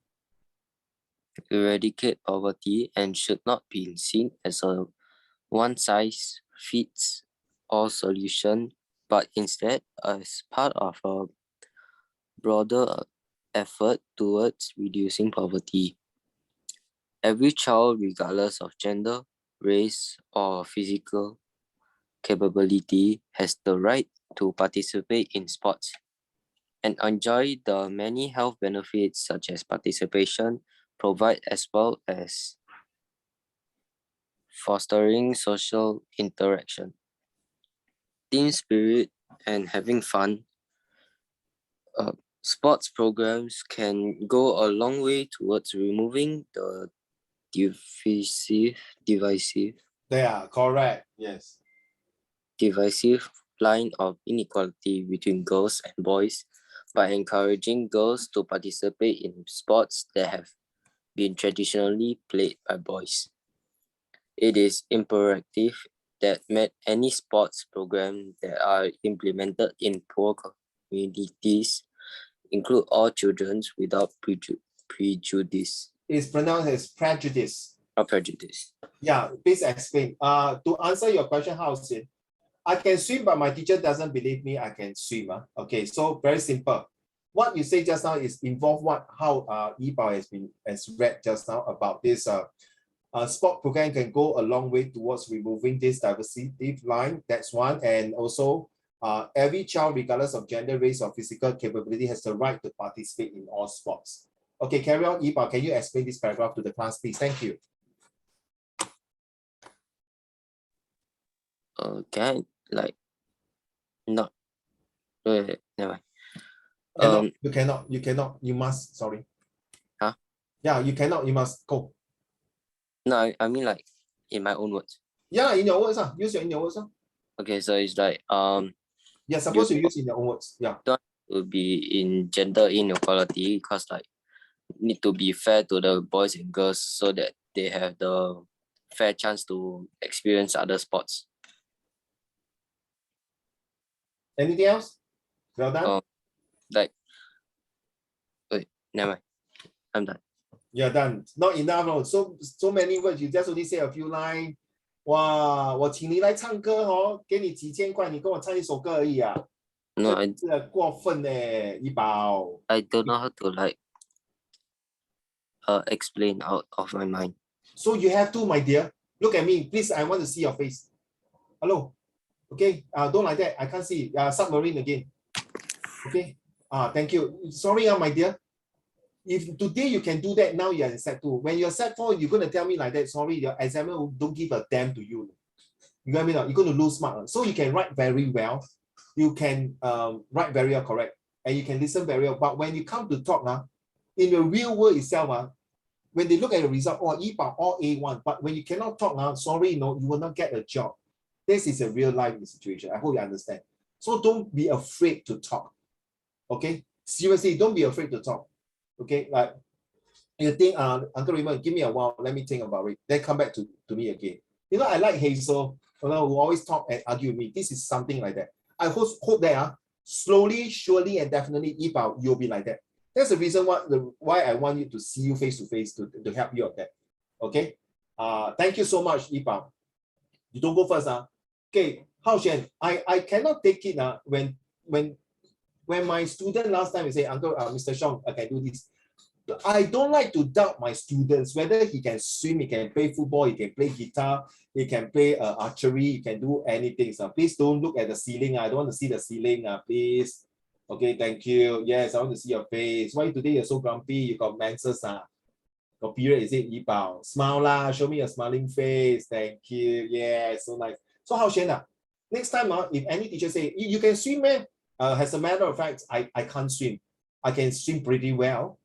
Eradicate poverty and should not be seen as a one-size-fits-all solution, but instead as part of a broader effort towards reducing poverty. Every child, regardless of gender, race, or physical capability, has the right to participate in sports and enjoy the many health benefits such as participation provide, as well as fostering social interaction, team spirit, and having fun. Sports programs can go a long way towards removing the divisive. Yeah, correct. Yes. Divisive line of inequality between girls and boys by encouraging girls to participate in sports that have been traditionally played by boys. It is imperative that any sports program that are implemented in poor communities include all children without prejudice. It's pronounced as prejudice. Or prejudice. Yeah, please explain. To answer your question, how is it? I can swim, but my teacher doesn't believe me I can swim. Okay, so very simple. What you say just now is involve how Yipao has read just now about this sport program can go a long way towards removing this diversity line. That's one. And also every child, regardless of gender, race, or physical capability, has the right to participate in all sports. Okay, carry on, Yipao. Can you explain this paragraph to the class, please? Thank you. Can I, not never mind. You cannot, you must, sorry. Huh? Yeah, you cannot, you must go. No, I mean like in my own words. Yeah, in your words, use in your words. Okay, so it's like you're supposed to use in your own words. Yeah. Will be in gender inequality because like need to be fair to the boys and girls so that they have the fair chance to experience other sports. Anything else? Well done. Like, wait, never mind. I'm done. You're done. Not enough. No. So many words. You just only say a few lines. 哇，我请你来唱歌哦，给你几千块，你跟我唱一首歌而已啊。No, I 这过分呢，怡宝。I don't know how to like explain out of my mind. So you have to, my dear. Look at me, please. I want to see your face. Hello. Okay. Don't like that. I can't see. Submarine again. Okay. Thank you. Sorry, my dear. If today you can do that, now you're in set 2. When you're set 4, you're going to tell me like that. Sorry, your examiner don't give a damn to you. You get me? You're going to lose marks. So you can write very well. You can write very well, correct. And you can listen very well. But when you come to talk, in the real world itself, when they look at the result, all A1. But when you cannot talk, sorry, no, you will not get a job. This is a real life situation. I hope you understand. So don't be afraid to talk. Okay? Seriously, don't be afraid to talk. Okay, like you think, Uncle Raymond, give me a while, let me think about it. Then come back to me again. You know, I like Hazel, who always talk and argue with me. This is something like that. I hope that slowly, surely, and definitely, you'll be like that. That's the reason why I want you to see you face to face to help you on that. Okay. Thank you so much, Yipao. You don't go first. Okay, Hao Xuan, I cannot take it when my student last time say, Uncle, Mr. Shong, I can do this. I don't like to doubt my students, whether he can swim, he can play football, he can play guitar, he can play archery, he can do anything. So please don't look at the ceiling. I don't want to see the ceiling, please. Okay, thank you. Yes, I want to see your face. Why today you're so grumpy? You got menses, got period, is it? Yipao. Smile lah, show me a smiling face. Thank you. Yeah, so nice. So Hao Xuan, next time, if any teacher say, you can swim, man. As a matter of fact, I can't swim. I can swim pretty well.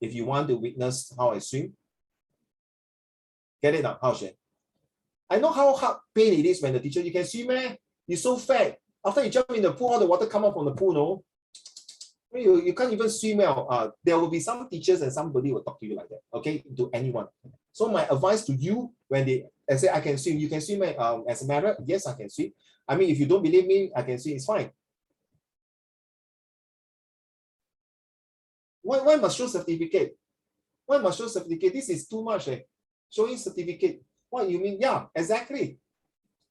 If you want to witness how I swim, get it now, Hao Xuan. I know how hard pain it is when the teacher, you can swim, man. You're so fat. After you jump in the pool, all the water come out from the pool, no? You can't even swim well. There will be some teachers and somebody will talk to you like that, okay? To anyone. So my advice to you, when they say I can swim, you can swim as a matter, yes, I can swim. I mean, if you don't believe me, I can swim, it's fine. Why must show certificate? Why must show certificate? This is too much. Showing certificate. What you mean? Yeah, exactly.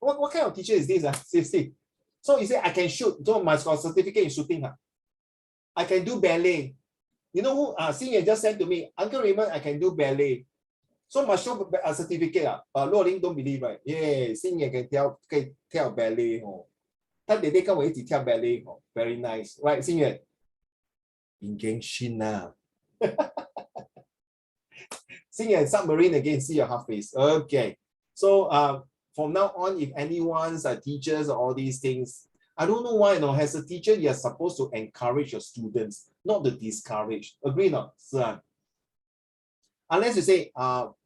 What kind of teacher is this? Seriously. So you say I can shoot, so must got certificate in shooting. I can do ballet. You know who? Xinye just said to me, Uncle Raymond, I can do ballet. So must show a certificate. Luo Ling don't believe, right? Yeah, Xinye can tell ballet. 他弟弟跟我一起跳 ballet. Very nice. Right, Xinye? 应该信啊。Xinye, submarine again, see your half face. Okay. So from now on, if anyone's teachers or all these things, I don't know why, as a teacher, you're supposed to encourage your students, not to discourage. Agree not? Unless you say,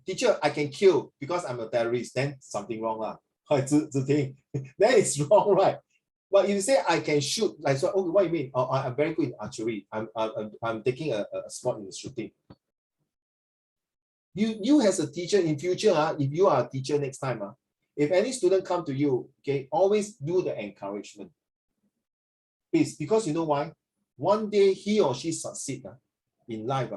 teacher, I can kill because I'm a terrorist, then something wrong. Then it's wrong, right? But if you say I can shoot, like so, okay, what do you mean? I'm very good in archery. I'm taking a sport in shooting. You as a teacher in future, if you are a teacher next time, if any student come to you, okay, always do the encouragement. Please, because you know why? One day he or she succeed in life,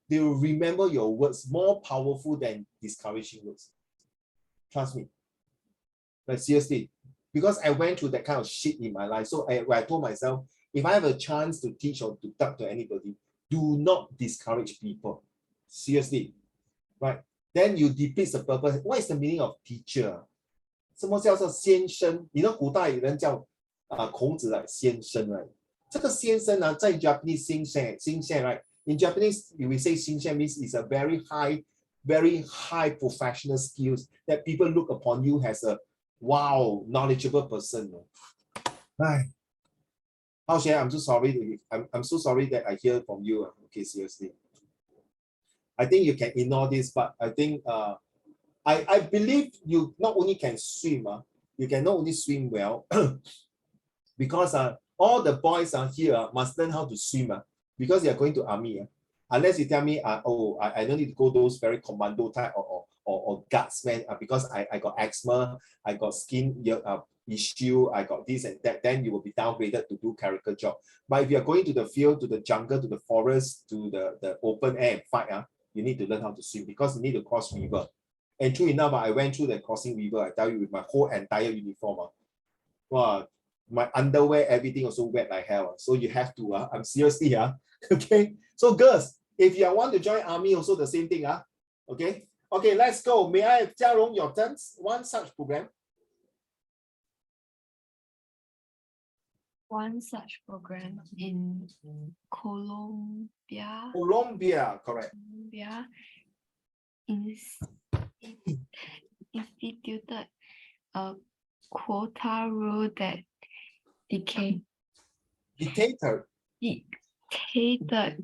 they will remember your words more powerful than discouraging words. Trust me. But seriously, because I went through that kind of shit in my life. So I told myself, if I have a chance to teach or to talk to anybody, do not discourage people. Seriously. Right? Then you deplete the purpose. What is the meaning of teacher? 什么叫做先生？你know 古代有人叫孔子先生 right？ 这个先生在 Japanese 先生 right？ In Japanese, we say 先生 means it's a very high professional skills that people look upon you as a wow, knowledgeable person. Hao Xuan, I'm so sorry. I'm so sorry that I hear from you. Okay, seriously. I think you can ignore this, but I think I believe you not only can swim, you can not only swim well, because all the boys here must learn how to swim because they are going to army. Unless you tell me, I don't need to go those very commando type or guardsmen because I got asthma, I got skin issue, I got this and that, then you will be downgraded to do clerical job. But if you're going to the field, to the jungle, to the forest, to the open air and fight, you need to learn how to swim because you need to cross river. And true enough, I went through the crossing river, I tell you, with my whole entire uniform. Wow, my underwear, everything also wet like hell. So you have to, I'm seriously, okay? So girls, if you want to join army, also the same thing, okay? Okay, let's go. May I have Jia Rong, your turn? One such program. One such program in Colombia. Colombia, correct. Colombia instituted a quota rule that dictated that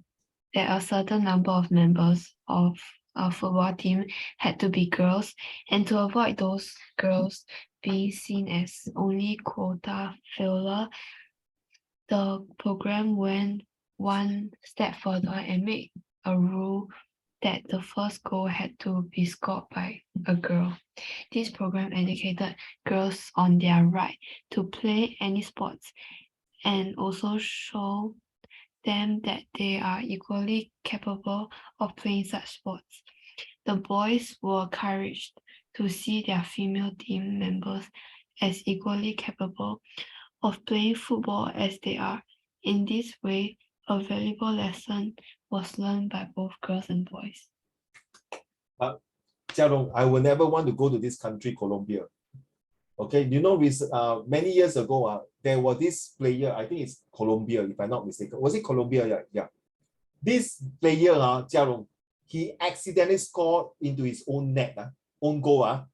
a certain number of members of a football team had to be girls, and to avoid those girls being seen as only quota filler, the program went one step further and made a rule that the first goal had to be scored by a girl. This program educated girls on their right to play any sports and also show them that they are equally capable of playing such sports. The boys were encouraged to see their female team members as equally capable of playing football as they are. In this way, a valuable lesson was learned by both girls and boys. Jia Rong, I will never want to go to this country, Colombia. Okay, you know, many years ago, there was this player, I think it's Colombia, if I'm not mistaken. Was it Colombia? Yeah. This player, Jia Rong, he accidentally scored into his own net, own goal,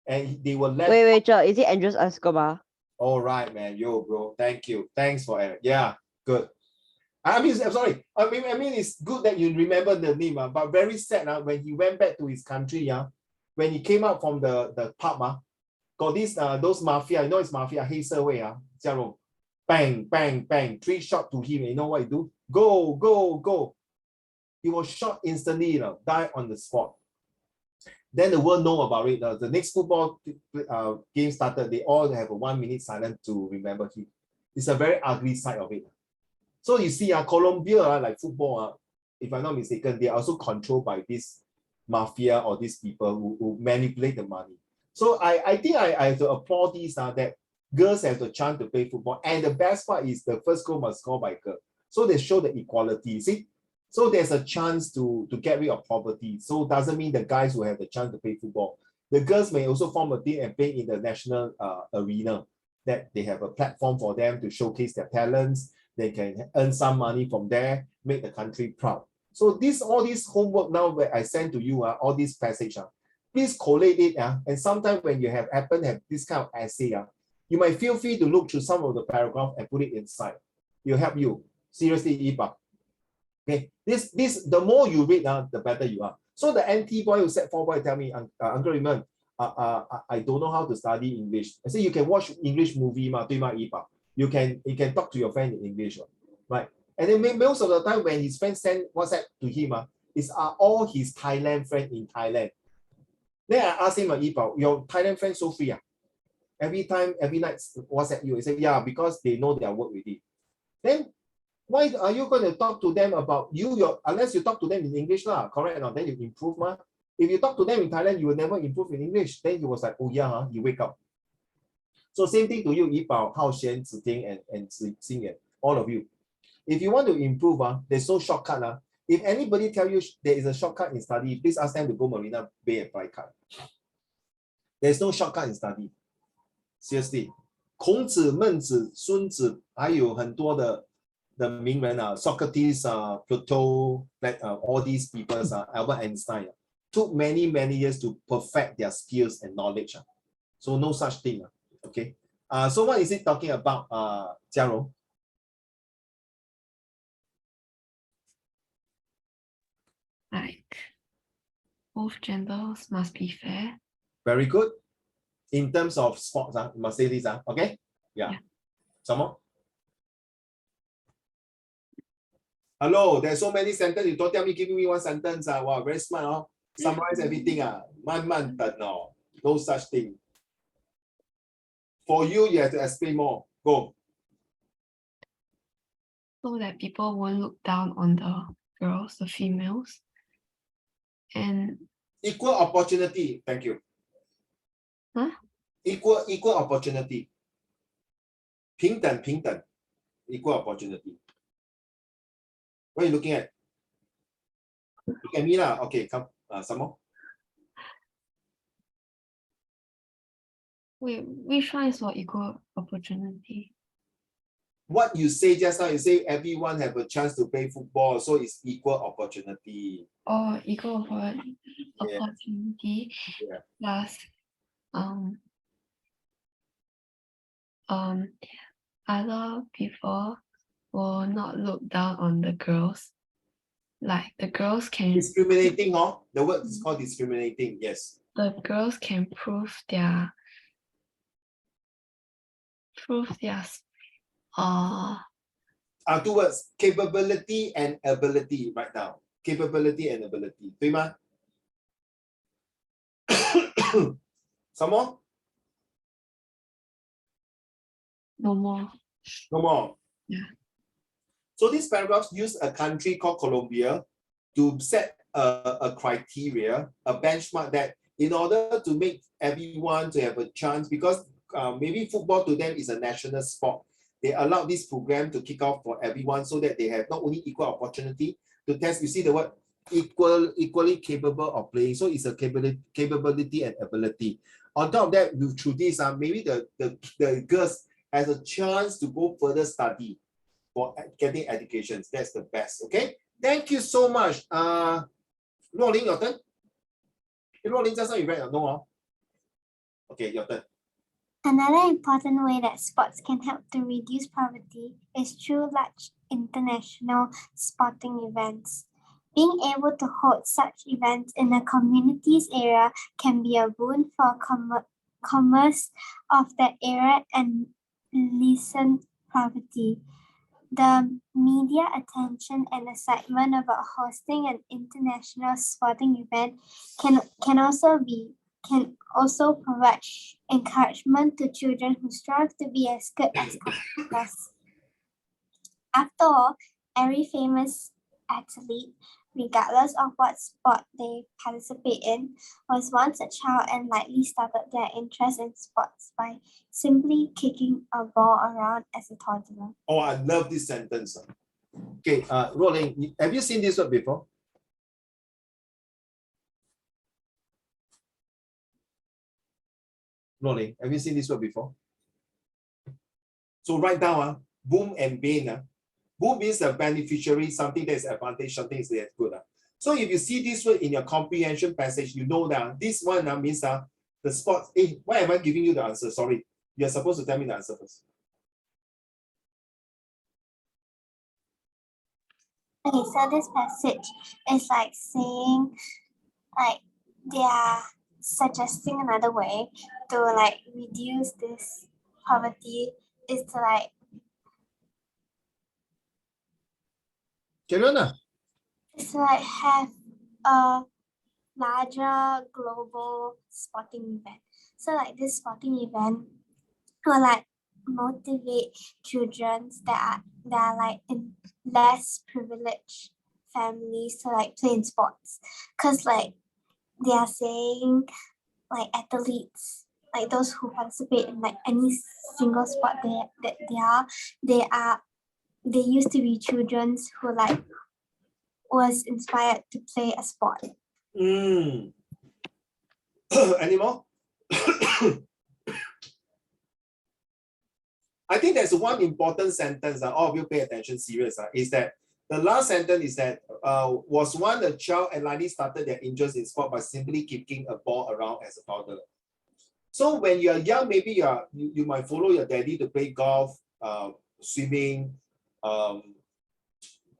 and they were left. Wait, is it Andres Escobar? All right, man. Yo, bro. Thank you. Thanks for it. Yeah, good. I'm sorry. I mean, it's good that you remember the name, but very sad when he went back to his country, when he came out from the pub, got this those mafia, you know it's mafia, 黑社会, Jia Rong, bang, bang, bang, 3 shots to him. You know what he do? Go, go, go. He was shot instantly, died on the spot. Then the world know about it. The next football game started, they all have a 1 minute silence to remember him. It's a very ugly side of it. So you see, Colombia, like football, if I'm not mistaken, they are also controlled by this mafia or these people who manipulate the money. So I think I have to applaud these that girls have the chance to play football. And the best part is the first goal must score by girl. So they show the equality, see? So there's a chance to get rid of poverty. So it doesn't mean the guys will have the chance to play football. The girls may also form a team and play in the national arena, that they have a platform for them to showcase their talents. They can earn some money from there, make the country proud. So all this homework now that I send to you, all these passage, please collate it. And sometimes when you have this kind of essay, you might feel free to look through some of the paragraph and put it inside. It'll help you. Seriously, Ipa. Okay, the more you read, the better you are. So the NT boy who said 4 boy tell me, Uncle Raymond, I don't know how to study English. I say you can watch English movie, 对吗, Ipa? You can talk to your friend in English, right? And then most of the time when his friends send WhatsApp to him, it's all his Thailand friend in Thailand. Then I asked him, Ipa, your Thailand friend so free? Every night WhatsApp you. He said, yeah, because they know their work with it. Then why are you going to talk to them about unless you talk to them in English, correct? Then you improve, If you talk to them in Thailand, you will never improve in English. Then he was like, oh yeah, you wake up. So same thing to you, Yipao, Hao Xian, Ziting, and Xingyan, all of you. If you want to improve, there's no shortcut. If anybody tell you there is a shortcut in study, please ask them to go Marina Bay and fly kite. There's no shortcut in study. Seriously. 孔子、孟子、孙子，还有很多的名人Socrates, Plato, all these people, Albert Einstein, took many years to perfect their skills and knowledge. So no such thing. Okay. So what is it talking about, Jia Rong? Like both genders must be fair. Very good. In terms of sports, you must say this. Okay. Yeah. Some more. Hello, there's so many sentences. You don't tell me, giving me one sentence. Wow, very smart. Summarize everything. Man, no such thing. For you, you have to explain more. Go. So that people won't look down on the girls, the females. And Equal opportunity. Thank you. huh? Equal opportunity. 平等 Equal opportunity. What are you looking at? Look at me lah. Okay, come. Some more. Wait, which one is for equal opportunity? What you say just now, you say everyone have a chance to play football, so it's equal opportunity. Or equal Yeah. opportunity Yeah. plus other people will not look down on the girls. Like the girls can Discriminating, huh? The word is called discriminating. Yes. the girls can prove their Two words: capability and ability. Right now, capability and ability. 对吗？ Some more? no more. No more. Yeah. So these paragraphs use a country called Colombia to set a criteria, a benchmark that in order to make everyone to have a chance, because maybe football to them is a national sport, they allowed this program to kick off for everyone so that they have not only equal opportunity to test. You see the word equally capable of playing. So it's a capability and ability. On top of that, through this, maybe the girls has a chance to go further study for getting education. That's the best. Okay. Thank you so much. Rolling, your turn. Rolling, just now you read or no? Okay, your turn. Another important way that sports can help to reduce poverty is through large international sporting events. Being able to hold such events in a community's area can be a boon for commerce of the area and lessen poverty. The media attention and excitement about hosting an international sporting event can also provide encouragement to children who strive to be as good as competitors. After all, every famous athlete, regardless of what sport they participate in, was once a child and likely started their interest in sports by simply kicking a ball around as a toddler. Oh, I love this sentence. Okay, Rolling, have you seen this word before? Rolling, have you seen this word before? So write down, boom and bane. Boom means a beneficiary, something that is advantage, something that is good. So if you see this word in your comprehension passage, you know that this one means the sports. Why am I giving you the answer? Sorry, you're supposed to tell me the answer first. Okay, so this passage is like saying, like, they are suggesting another way to like reduce this poverty is to like have a larger global sporting event. So like this sporting event will like motivate children that are like in less privileged families to like play in sports, because like they are saying like athletes, like those who participate in like any single sport they used to be children who like was inspired to play a sport. Any more? I think there's one important sentence that all of you pay attention serious, is that the last sentence is that was one a child and likely started their interest in sport by simply kicking a ball around as a toddler. So when you're young, maybe you might follow your daddy to play golf, swimming,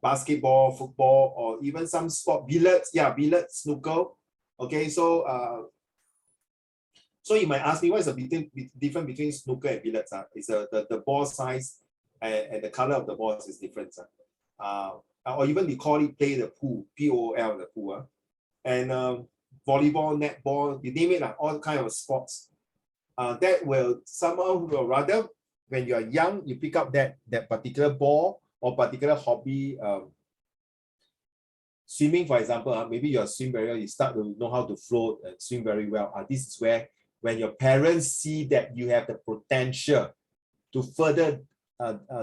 basketball, football, or even some sport, billiards, billiards, snooker. Okay, so you might ask me, what is the difference between snooker and billiards? It's the ball size and the color of the balls is different. Or even we call it play the pool, P-O-L, the pool. And volleyball, netball, you name it, all kind of sports. that will somehow will rather when you are young, you pick up that particular ball or particular hobby. Swimming, for example, maybe you're swim very well, you start to know how to float and swim very well. This is where when your parents see that you have the potential to further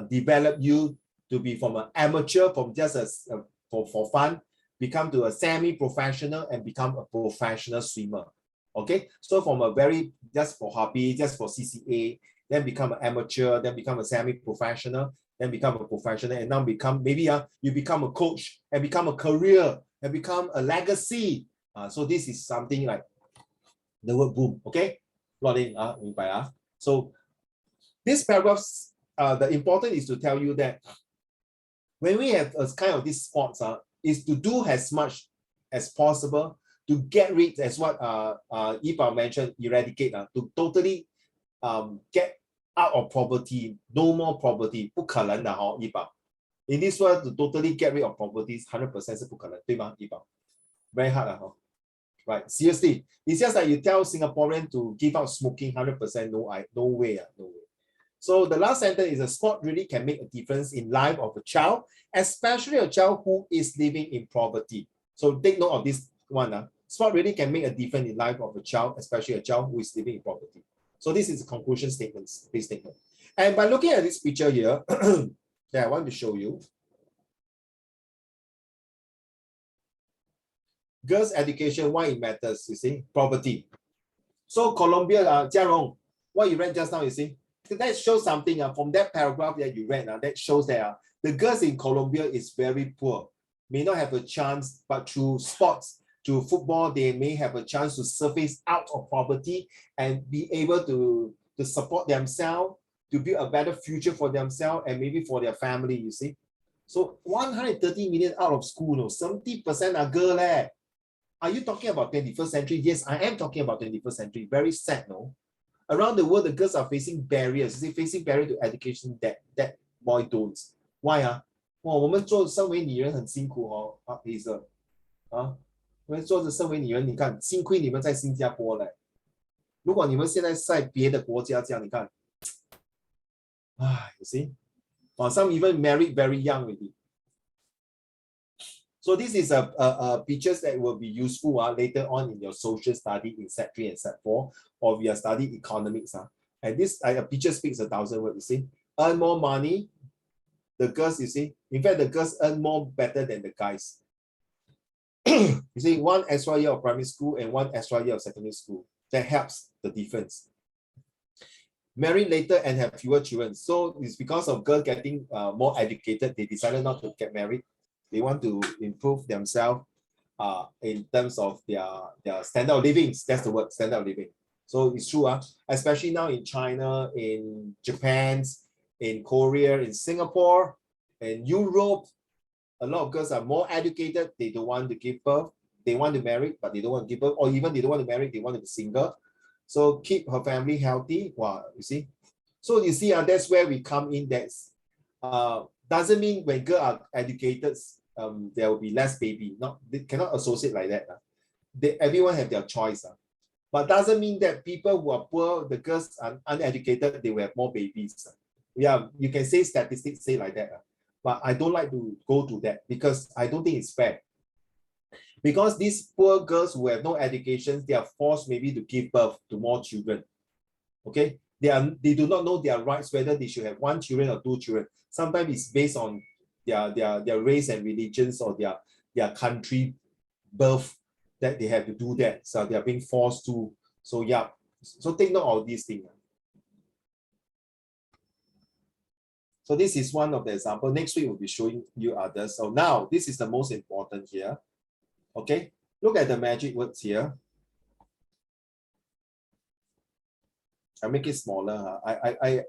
develop you to be from an amateur, from just for fun, become to a semi-professional and become a professional swimmer. Okay, so from a very just for hobby, just for CCA, then become an amateur, then become a semi-professional, then become a professional, and now become maybe you become a coach and become a career and become a legacy. So this is something like the word boom. Okay, so this paragraph, the important is to tell you that when we have a kind of this sports, is to do as much as possible to get rid, as what Yipa mentioned, eradicate, to totally get out of poverty, no more poverty, 不可能的Yipa. In this world, to totally get rid of poverty, 100% 是不可能，对吗，Yipa? Very hard, right? Seriously, it's just like you tell Singaporean to give up smoking, 100% no way, no way. So the last sentence is a sport really can make a difference in life of a child, especially a child who is living in poverty. So take note of this one. Sport really can make a difference in life of a child, especially a child who is living in poverty. So this is a conclusion statement, this statement. And by looking at this picture here, that I want to show you, girls' education, why it matters, you see, poverty. So Colombia, Jiarong, what you read just now, you see, that shows something from that paragraph that you read, that shows that the girls in Colombia is very poor, may not have a chance, but through sports, through football, they may have a chance to surface out of poverty and be able to support themselves, to build a better future for themselves and maybe for their family, you see. So 130 million out of school, 70% are girls. Are you talking about 21st century? Yes, I am talking about 21st century. Very sad, no? Around the world, the girls are facing barriers. They're facing barriers to education that boy don't. Why? 我们做身为女人很辛苦Hazel. 我们做着身为女人，你看，幸亏你们在新加坡嘞。如果你们现在在别的国家这样，你看，you see? Some even married very young already. So this is a pictures that will be useful later on in your social study in Set 3 and Set 4, or we are studying economics. And this picture speaks 1,000 words, you see. Earn more money, the girls, you see. In fact, the girls earn more better than the guys. You see, 1 extra year of primary school and 1 extra year of secondary school. That helps the difference. Marry later and have fewer children. So it's because of girls getting more educated, they decided not to get married. They want to improve themselves in terms of their standard of living. That's the word, standard of living. So it's true, especially now in China, in Japan, in Korea, in Singapore, in Europe, a lot of girls are more educated. They don't want to give birth. They want to marry, but they don't want to give birth. Or even they don't want to marry, they want to be single. So keep her family healthy. Wow, you see. So you see, that's where we come in. That's doesn't mean when girls are educated, there will be less baby. They cannot associate like that. Everyone have their choice. But doesn't mean that people who are poor, the girls are uneducated, they will have more babies. Yeah, you can say statistics say like that. But I don't like to go to that because I don't think it's fair. Because these poor girls who have no education, they are forced maybe to give birth to more children. Okay, they do not know their rights, whether they should have 1 children or 2 children. Sometimes it's based on their race and religions or their country birth that they have to do that. So they are being forced to. So yeah, so take note of these things. So this is one of the examples. Next week we'll be showing you others. So now this is the most important here. Okay, look at the magic words here. I make it smaller.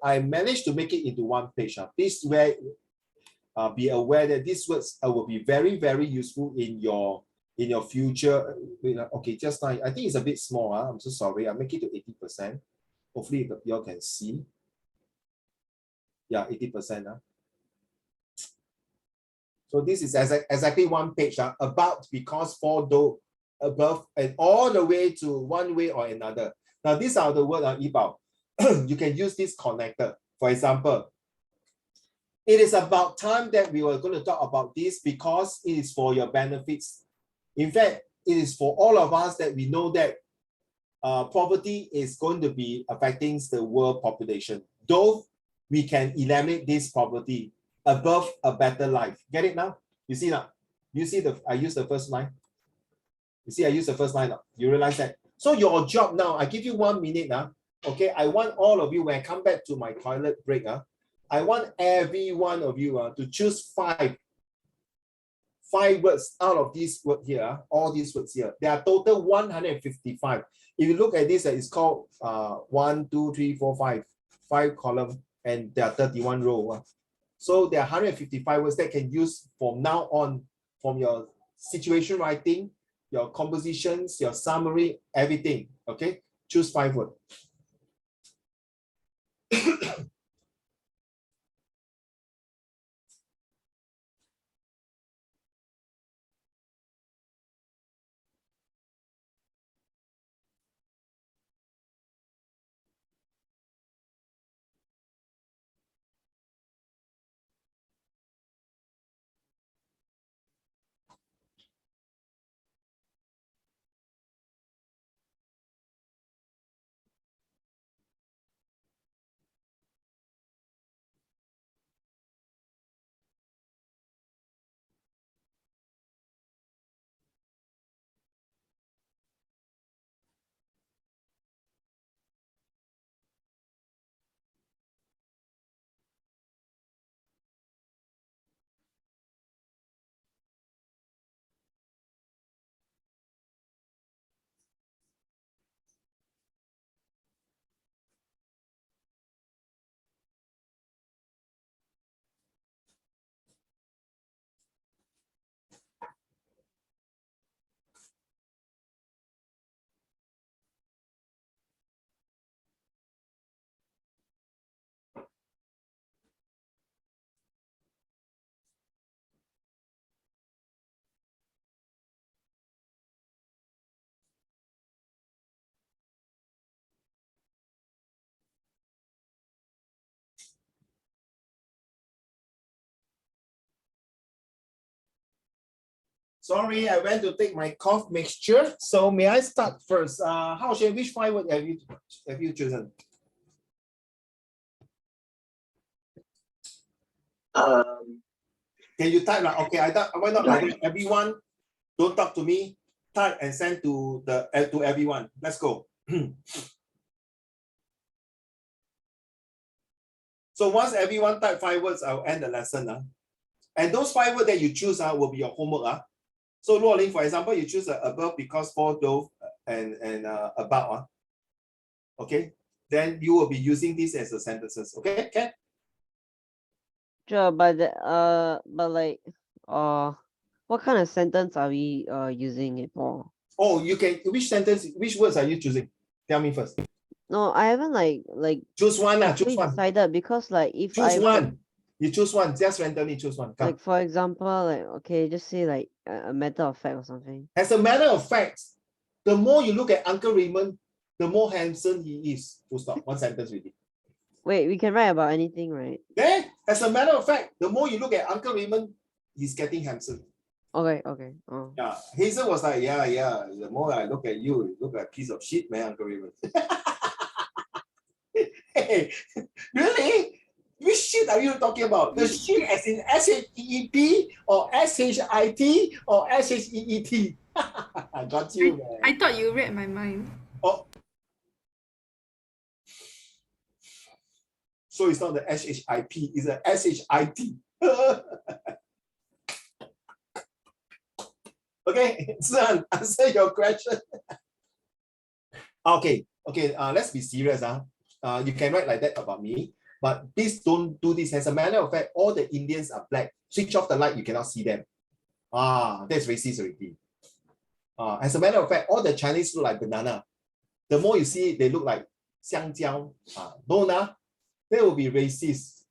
I managed to make it into 1 page. Please be aware that these words will be very, very useful in your future. Okay, just now I think it's a bit small. I'm so sorry. I'll make it to 80%. Hopefully you all can see. Yeah, 80%. So this is exactly 1 page about, because, for, though, above, and all the way to one way or another. Now, these are the words about. You can use this connector. For example, it is about time that we were going to talk about this because it is for your benefits. In fact, it is for all of us that we know that poverty is going to be affecting the world population. Though we can eliminate this poverty above a better life. Get it now? You see now? You see I use the first line. You see, I use the first line now. You realize that? So your job now, I give you 1 minute now. Okay, I want all of you, when I come back to my toilet break, I want every one of you to choose five words out of these words here, all these words here. There are total 155. If you look at this, it's called 1, 2, 3, 4, 5 column, and there are 31 rows. So there are 155 words that can use from now on, from your situation writing, your compositions, your summary, everything. Okay, choose 5 words. Sorry, I went to take my cough mixture. So may I start first? How should which 5 words have you chosen? Can you type? Okay, why not like everyone? Don't talk to me. Type and send to everyone. Let's go. So once everyone type 5 words, I'll end the lesson. And those 5 words that you choose will be your homework. So Luoling, for example, you choose above, because, for, though, and about. Okay, then you will be using this as the sentences. Okay, Ken? Sure, but like what kind of sentence are we using it for? Oh, you can. Which words are you choosing? Tell me first. No, I haven't like choose one. Choose one. decided, because like if choose one. You choose one. Just randomly choose one. Come. Like for example, like okay, just say like a matter of fact or something. As a matter of fact, the more you look at Uncle Raymond, the more handsome he is. Full stop. One sentence with it. Wait, we can write about anything, right? Then, as a matter of fact, the more you look at Uncle Raymond, he's getting handsome. Okay, okay. Oh. Yeah, Hazel was like, yeah. The more I look at you, you look like a piece of shit, man, Uncle Raymond. Hey, really? Which shit are you talking about? The shit as in S-H-E-E-P or S-H-I-T or S-H-E-E-T? I got you, man. I thought you read my mind. Oh. So it's not the S-H-I-P, it's the S-H-I-T. Okay, Sun, answer your question. Okay, let's be serious. You can write like that about me, but please don't do this. As a matter of fact, all the Indians are black. Switch off the light, you cannot see them. That's racist already. As a matter of fact, all the Chinese look like banana. The more you see it, they look like 香蕉. No, they will be racist.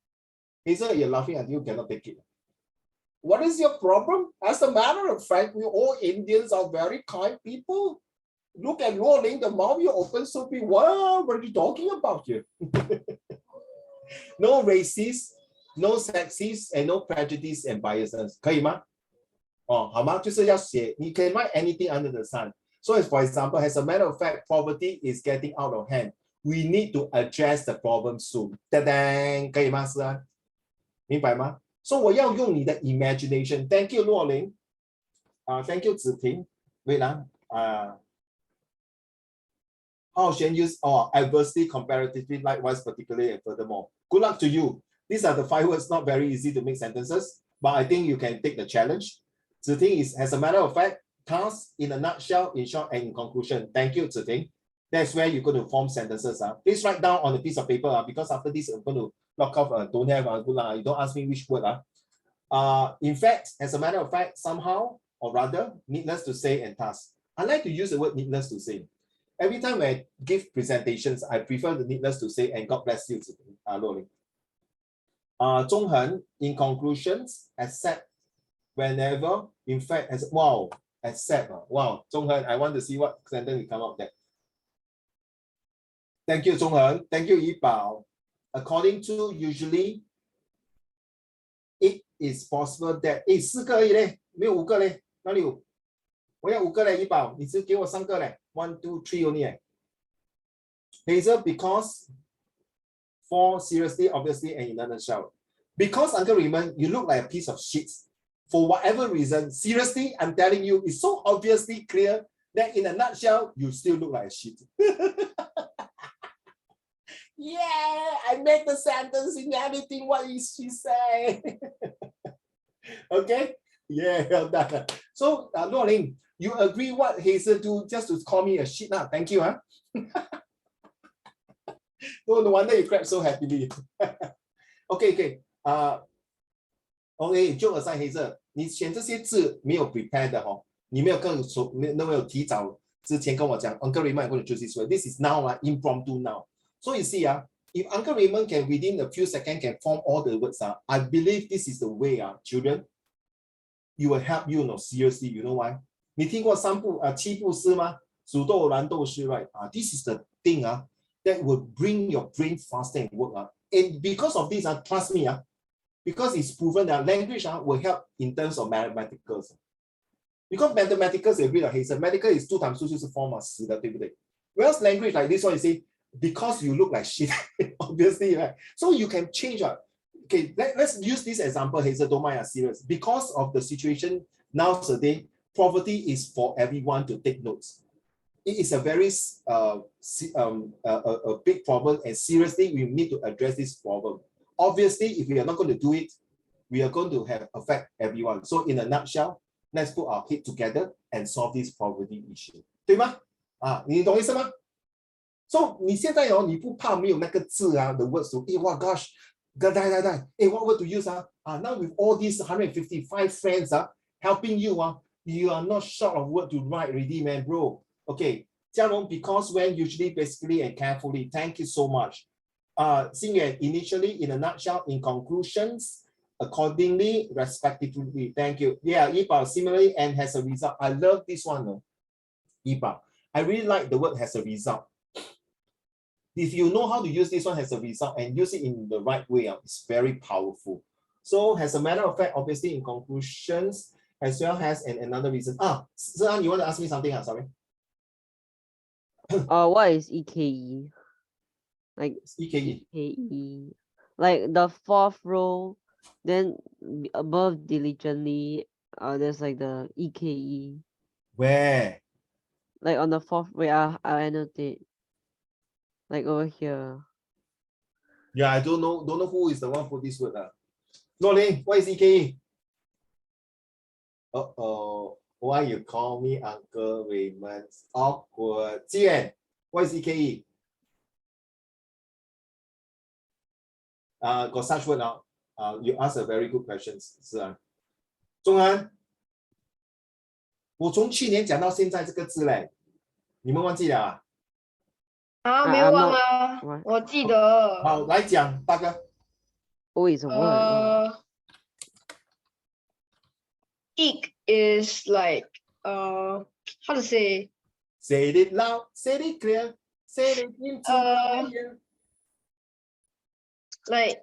Hazel, you're laughing until you cannot take it. What is your problem? As a matter of fact, we all Indians are very kind people. Look at Luoling, the mouth you open so big. Wow, what are you talking about here? No racist, no sexist, and no prejudice and biases. 可以吗？哦，好吗？就是要写，你 can write anything under the sun. So as for example, as a matter of fact, poverty is getting out of hand. We need to address the problem soon. 噔噔，可以吗？思安，明白吗？所以我要用你的 imagination. Thank you, 洛琳。Thank you, 子婷。wait how can use adversity, comparatively, likewise, particularly, and furthermore. Good luck to you. These are the 5 words, not very easy to make sentences, but I think you can take the challenge. Ziting is, as a matter of fact, task in a nutshell, in short, and in conclusion. Thank you, Ziting. That's where you're going to form sentences. Please write down on a piece of paper because after this, I'm going to lock off. Don't have good luck. You don't ask me which word. In fact, as a matter of fact, somehow, or rather, needless to say and task. I like to use the word needless to say. Every time I give presentations, I prefer the needless to say and God bless you, Luoling. Zhonghen, in conclusions, accept whenever, in fact, as wow, accept. Wow, Zhonghen, I want to see what sentence will come out there. Thank you, Zhonghen. Thank you, Yibao. According to usually, it is possible that 4个而已嘞，没有5个嘞，哪里有？我要5个嘞，Yibao，你只给我3个嘞。1, 2, 3 only. Hazel, because, for, seriously, obviously, and in a nutshell. Because, Uncle Raymond, you look like a piece of shit. For whatever reason, seriously, I'm telling you, it's so obviously clear that in a nutshell, you still look like a shit. Yeah, I made the sentence in everything. What is she saying? Okay? Yeah, well done. So, Luoling, you agree what Hazel do just to call me a shit now? Thank you, huh? No wonder you clap so happily. Okay. Okay, joke aside, Hazel, 你选这些字没有 prepare 的哦，你没有提早之前跟我讲 Uncle Raymond, I'm going to choose this word. This is now impromptu now. So you see, if Uncle Raymond can within a few seconds can form all the words, I believe this is the way, children, you will help you, seriously, you know why? 你听过7步诗吗？煮豆燃豆豉 right? This is the thing that will bring your brain faster and work. And because of this, trust me, because it's proven that language will help in terms of mathematicals. Because mathematicals agree that mathematical is 2 times 2 就是4嘛10的，对不对？ Whereas language like this one, you say, because you look like shit, obviously, right? So you can change. Okay, let's use this example, Hazel, don't mind, serious. Because of the situation nowadays, poverty is for everyone to take notes. It is a very a big problem, and seriously, we need to address this problem. Obviously, if we are not going to do it, we are going to affect everyone. So in a nutshell, let's put our head together and solve this poverty issue. 对吗？你懂意思吗？ So 你现在你不怕没有那个字the words to, wow gosh, die. What word to use now with all these 155 friends helping you you are not short of word to write already, man, bro. Okay, Jiarong, because when usually, basically, and carefully, thank you so much. Xingyuan, initially, in a nutshell, in conclusions, accordingly, respectively, thank you. Yeah, Yibao, similarly, and has a result. I love this one, Yibao. I really like the word has a result. If you know how to use this one as a result and use it in the right way, it's very powerful. So as a matter of fact, obviously in conclusions, as well as another reason. Zian, you want to ask me something? Sorry. What is EKE? Like EKE. EKE. Like the 4th row, then above diligently, there's like the EKE. Where? Like on the 4th, wait, I'll annotate. Like over here. Yeah, I don't know who is the one for this word. Noling, what is EKE? Why you call me Uncle Raymond? Awkward. Jian, what is EKE? Got such word now. You ask a very good question, 是啊。钟安，我从去年讲到现在这个字嘞，你们忘记了没有忘 What? 我记得。好，来讲，大哥。It's a word. Eek is like how to say Say it loud, say it clear, say it into my ear. Like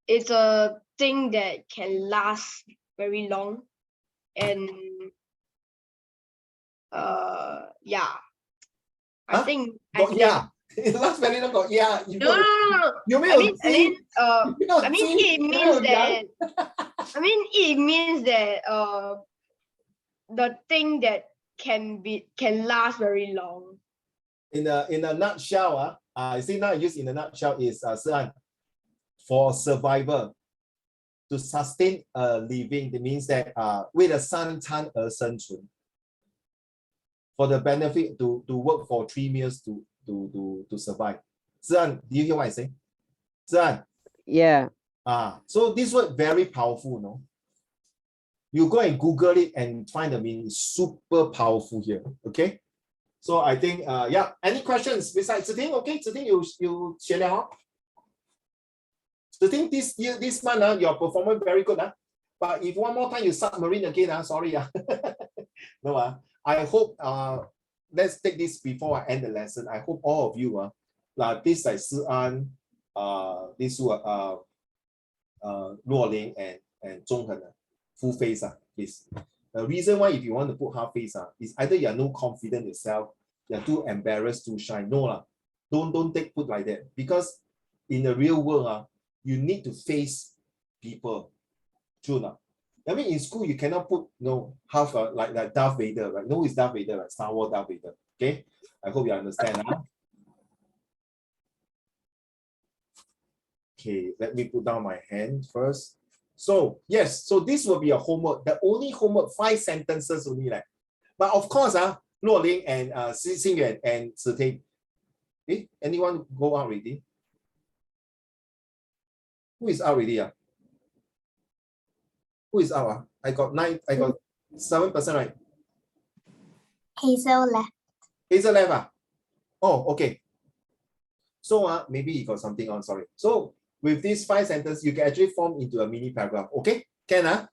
it's a thing that can last very long, and yeah, I Huh? think Got yeah. It lasts very long. Got yeah. You no, no, no, no. You I mean, it means that the thing that can last very long. In a nutshell, I see now used in a nutshell is for survival, to sustain a living. That means that 为了三餐而生存 for the benefit to work for 3 meals to survive. Zian, do you hear what I say? Zian? Yeah. So this word very powerful, no? You go and Google it and find the meaning. Super powerful here. Okay. So I think yeah. Any questions besides Ziting? Okay, Ziting, you share it. Ziting, this month your performance very good. But if one more time you submarine again, sorry. No, I hope let's take this before I end the lesson. I hope all of you like this like Si An, this Luo Ling and Zhong Hen, full face please. The reason why if you want to put half face is either you are no confident yourself, you are too embarrassed, too shy. No don't put like that, because in the real world you need to face people. True. I mean, in school you cannot put half like Darth Vader, right? No, it's Darth Vader, right? Star Wars Darth Vader. Okay, I hope you understand. Okay, let me put down my hand first. So yes, so this will be a homework. The only homework 5 sentences only, like. But of course, Luo Ling and Xing Yuan and Ziting. Anyone go out already? Who is out already? Who is out? I got 7%, right? Hazel left. Hazel left. Oh, okay. So maybe you got something on, sorry. So with these 5 sentences, you can actually form into a mini paragraph. Okay, can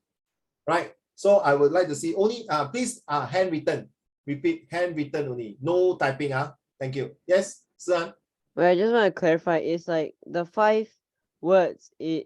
right? So I would like to see only please handwritten. Repeat, handwritten only. No typing. Thank you. Yes, Sian. Well, I just want to clarify. It's like the 5 words is